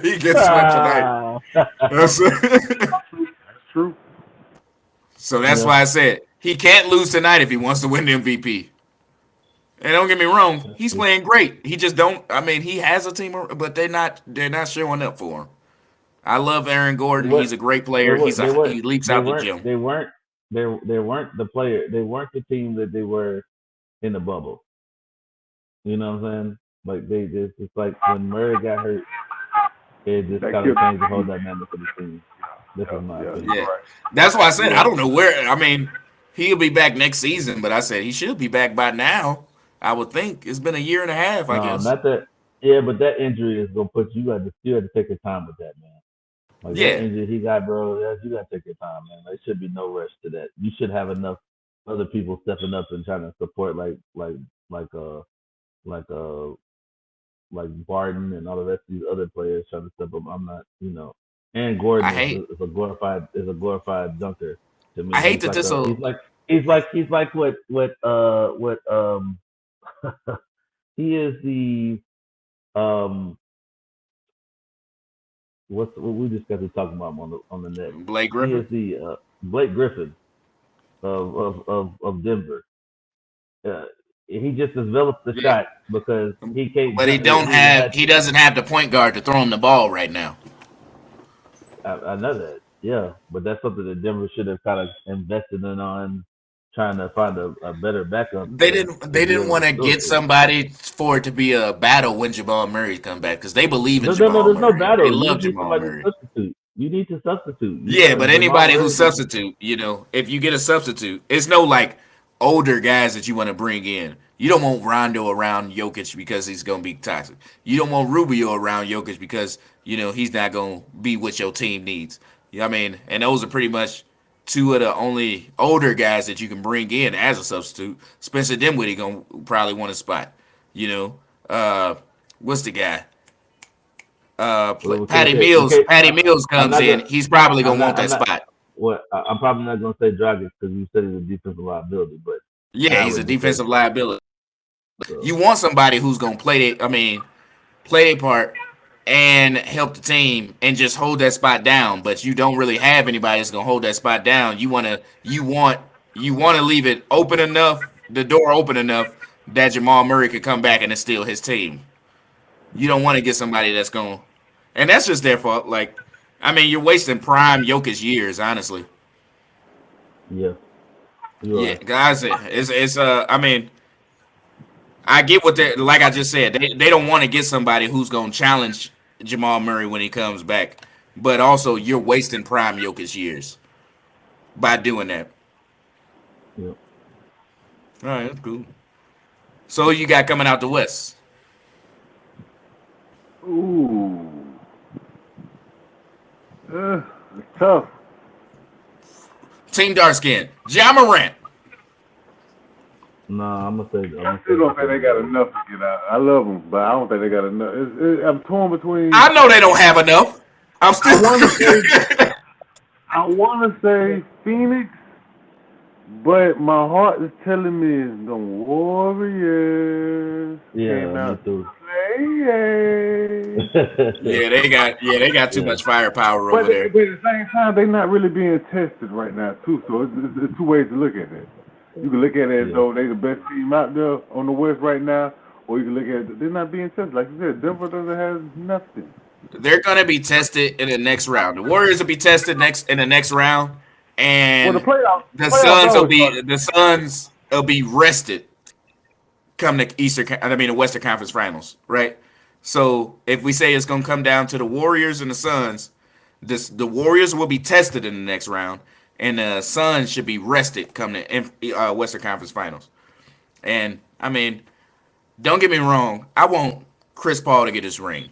He gets swept tonight. Ah. That's That's true. so that's Yeah. why I said he can't lose tonight if he wants to win the MVP. And don't get me wrong, That's he's true. playing great. He just don't. I mean, he has a team, but they're not showing up for him. I love Aaron They Gordon. weren't. He's a great They player. were. They weren't. He leaps They out the weren't. gym. They weren't. They weren't the player. They weren't the team that they were in the bubble. You know what I'm saying? Like they just. It's like when Murray got hurt, it just That kind killed of changed the the whole team. dynamic of the team. This is my Yeah, opinion. Yeah, you're right. that's why I said I Yeah. don't know where. I mean, he'll be back next season, but I said he should be back by now. I would think it's been a year and a half. I No, guess. not that. Yeah, but that injury is gonna put you. You had to take your time with that, man. Like that Yeah, injury he got, bro. You gotta take your time, man. There should be no rush to that. You should have enough other people stepping up and trying to support, like like uh like Barton and all the rest of these other players trying to step up. I'm not, And I Gordon hate. is a glorified dunker to me. I hate that this. He's like what he is the um what we just got to talk about him on the net. Blake He is Griffin. the Blake Griffin of Denver. Uh, he just developed the Yeah, shot because he can't but he jump. don't He have. had He doesn't have the point guard to throw him the ball right now. I know that, yeah, but that's something that Denver should have kind of invested in on trying to find a better backup to They be didn't able to want to get facilitate. somebody for it to be a battle when Jamal Murray come back because they believe in No, Jamal there's no Murray. They battle. You love just need Jamal somebody to Murray. substitute. You need to substitute. Yeah, but Jamal anybody who Murray. substitute, if you get a substitute, it's no like older guys that you want to bring in. You don't want Rondo around Jokic because he's gonna be toxic. You don't want Rubio around Jokic because he's not gonna be what your team needs. You know what I mean? And those are pretty much two of the only older guys that you can bring in as a substitute. Spencer Dinwiddie gonna probably want a spot. You know, what's the guy? Well, Patty Mills I'm comes not in. gonna. He's probably I'm gonna want not. I'm that not. spot. Well, I'm probably not gonna say Dragic because you said he's a defensive liability, but Yeah, I he's a would just say defensive liability. so. You want somebody who's gonna play their part and help the team and just hold that spot down. But you don't really have anybody that's gonna hold that spot down. You wanna leave it open enough, the door open enough that Jamal Murray could come back and it's still his team. You don't want to get somebody that's going, and that's just their fault. Like, I mean, you're wasting prime Jokic years, honestly. Yeah, you Yeah, are. guys, it's. I mean, I get what they like. I just said they don't want to get somebody who's gonna challenge Jamal Murray when he comes back, but also you're wasting prime Jokic years by doing that. Yeah. All right, that's cool. So who you got coming out the West? Ooh. It's tough. Team Darkskin, Ja Morant. No, I'm gonna say. I still don't think they got enough to get out. I love them, but I don't think they got enough. I'm torn between. I know they don't have enough. I'm still. I want to say Phoenix, but my heart is telling me it's the Warriors. Yeah, Came me out too. to play. they got too Yeah. much firepower But over there. at the same time, they're not really being tested right now, too. So it's two ways to look at it. You can look at it as Yeah. though they're the best team out there on the West right now, or you can look at it, they're not being tested. Like you said, Denver doesn't have nothing. They're gonna be tested in the next round. The Warriors will be tested next in the next round, Well, and the playoffs always start. The Suns will be rested come the Western Conference Finals, right? So if we say it's gonna come down to the Warriors and the Suns, the Warriors will be tested in the next round, and the Suns should be rested come the Western Conference Finals. And I mean, don't get me wrong, I want Chris Paul to get his ring.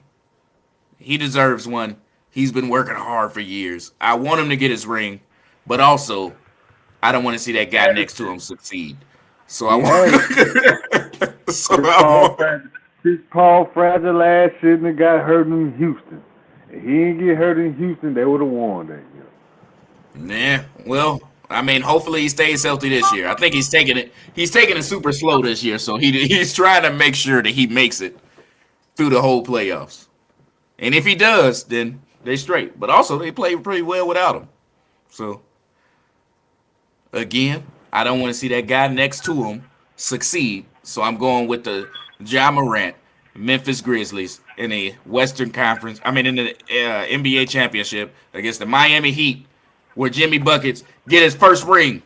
He deserves one. He's been working hard for years. I want him to get his ring, but also I don't want to see that guy next to him succeed. So I He had want. so Chris I Paul, want. Chris Paul fragile ass shouldn't have got hurt in Houston. If he didn't get hurt in Houston, they would have won that year. Nah, well, I mean, hopefully he stays healthy this year. I think he's taking it. He's taking it super slow this year, so he's trying to make sure that he makes it through the whole playoffs. And if he does, then they straight. But also, they play pretty well without him. So again, I don't want to see that guy next to him succeed. So I'm going with the Ja Morant, Memphis Grizzlies in the Western Conference. I mean, in the NBA championship against the Miami Heat, where Jimmy Buckets get his first ring.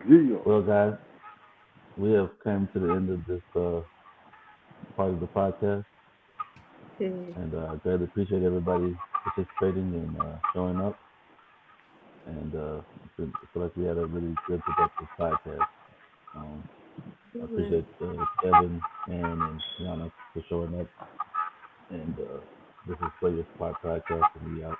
Yeah. Well, guys, we have come to the end of this part of the podcast, and I greatly appreciate everybody participating and showing up. And I feel like we had a really good, productive podcast. I appreciate Kevin, Aaron, and Ayanna for showing up. And this is Play Your Spot podcast, and we out.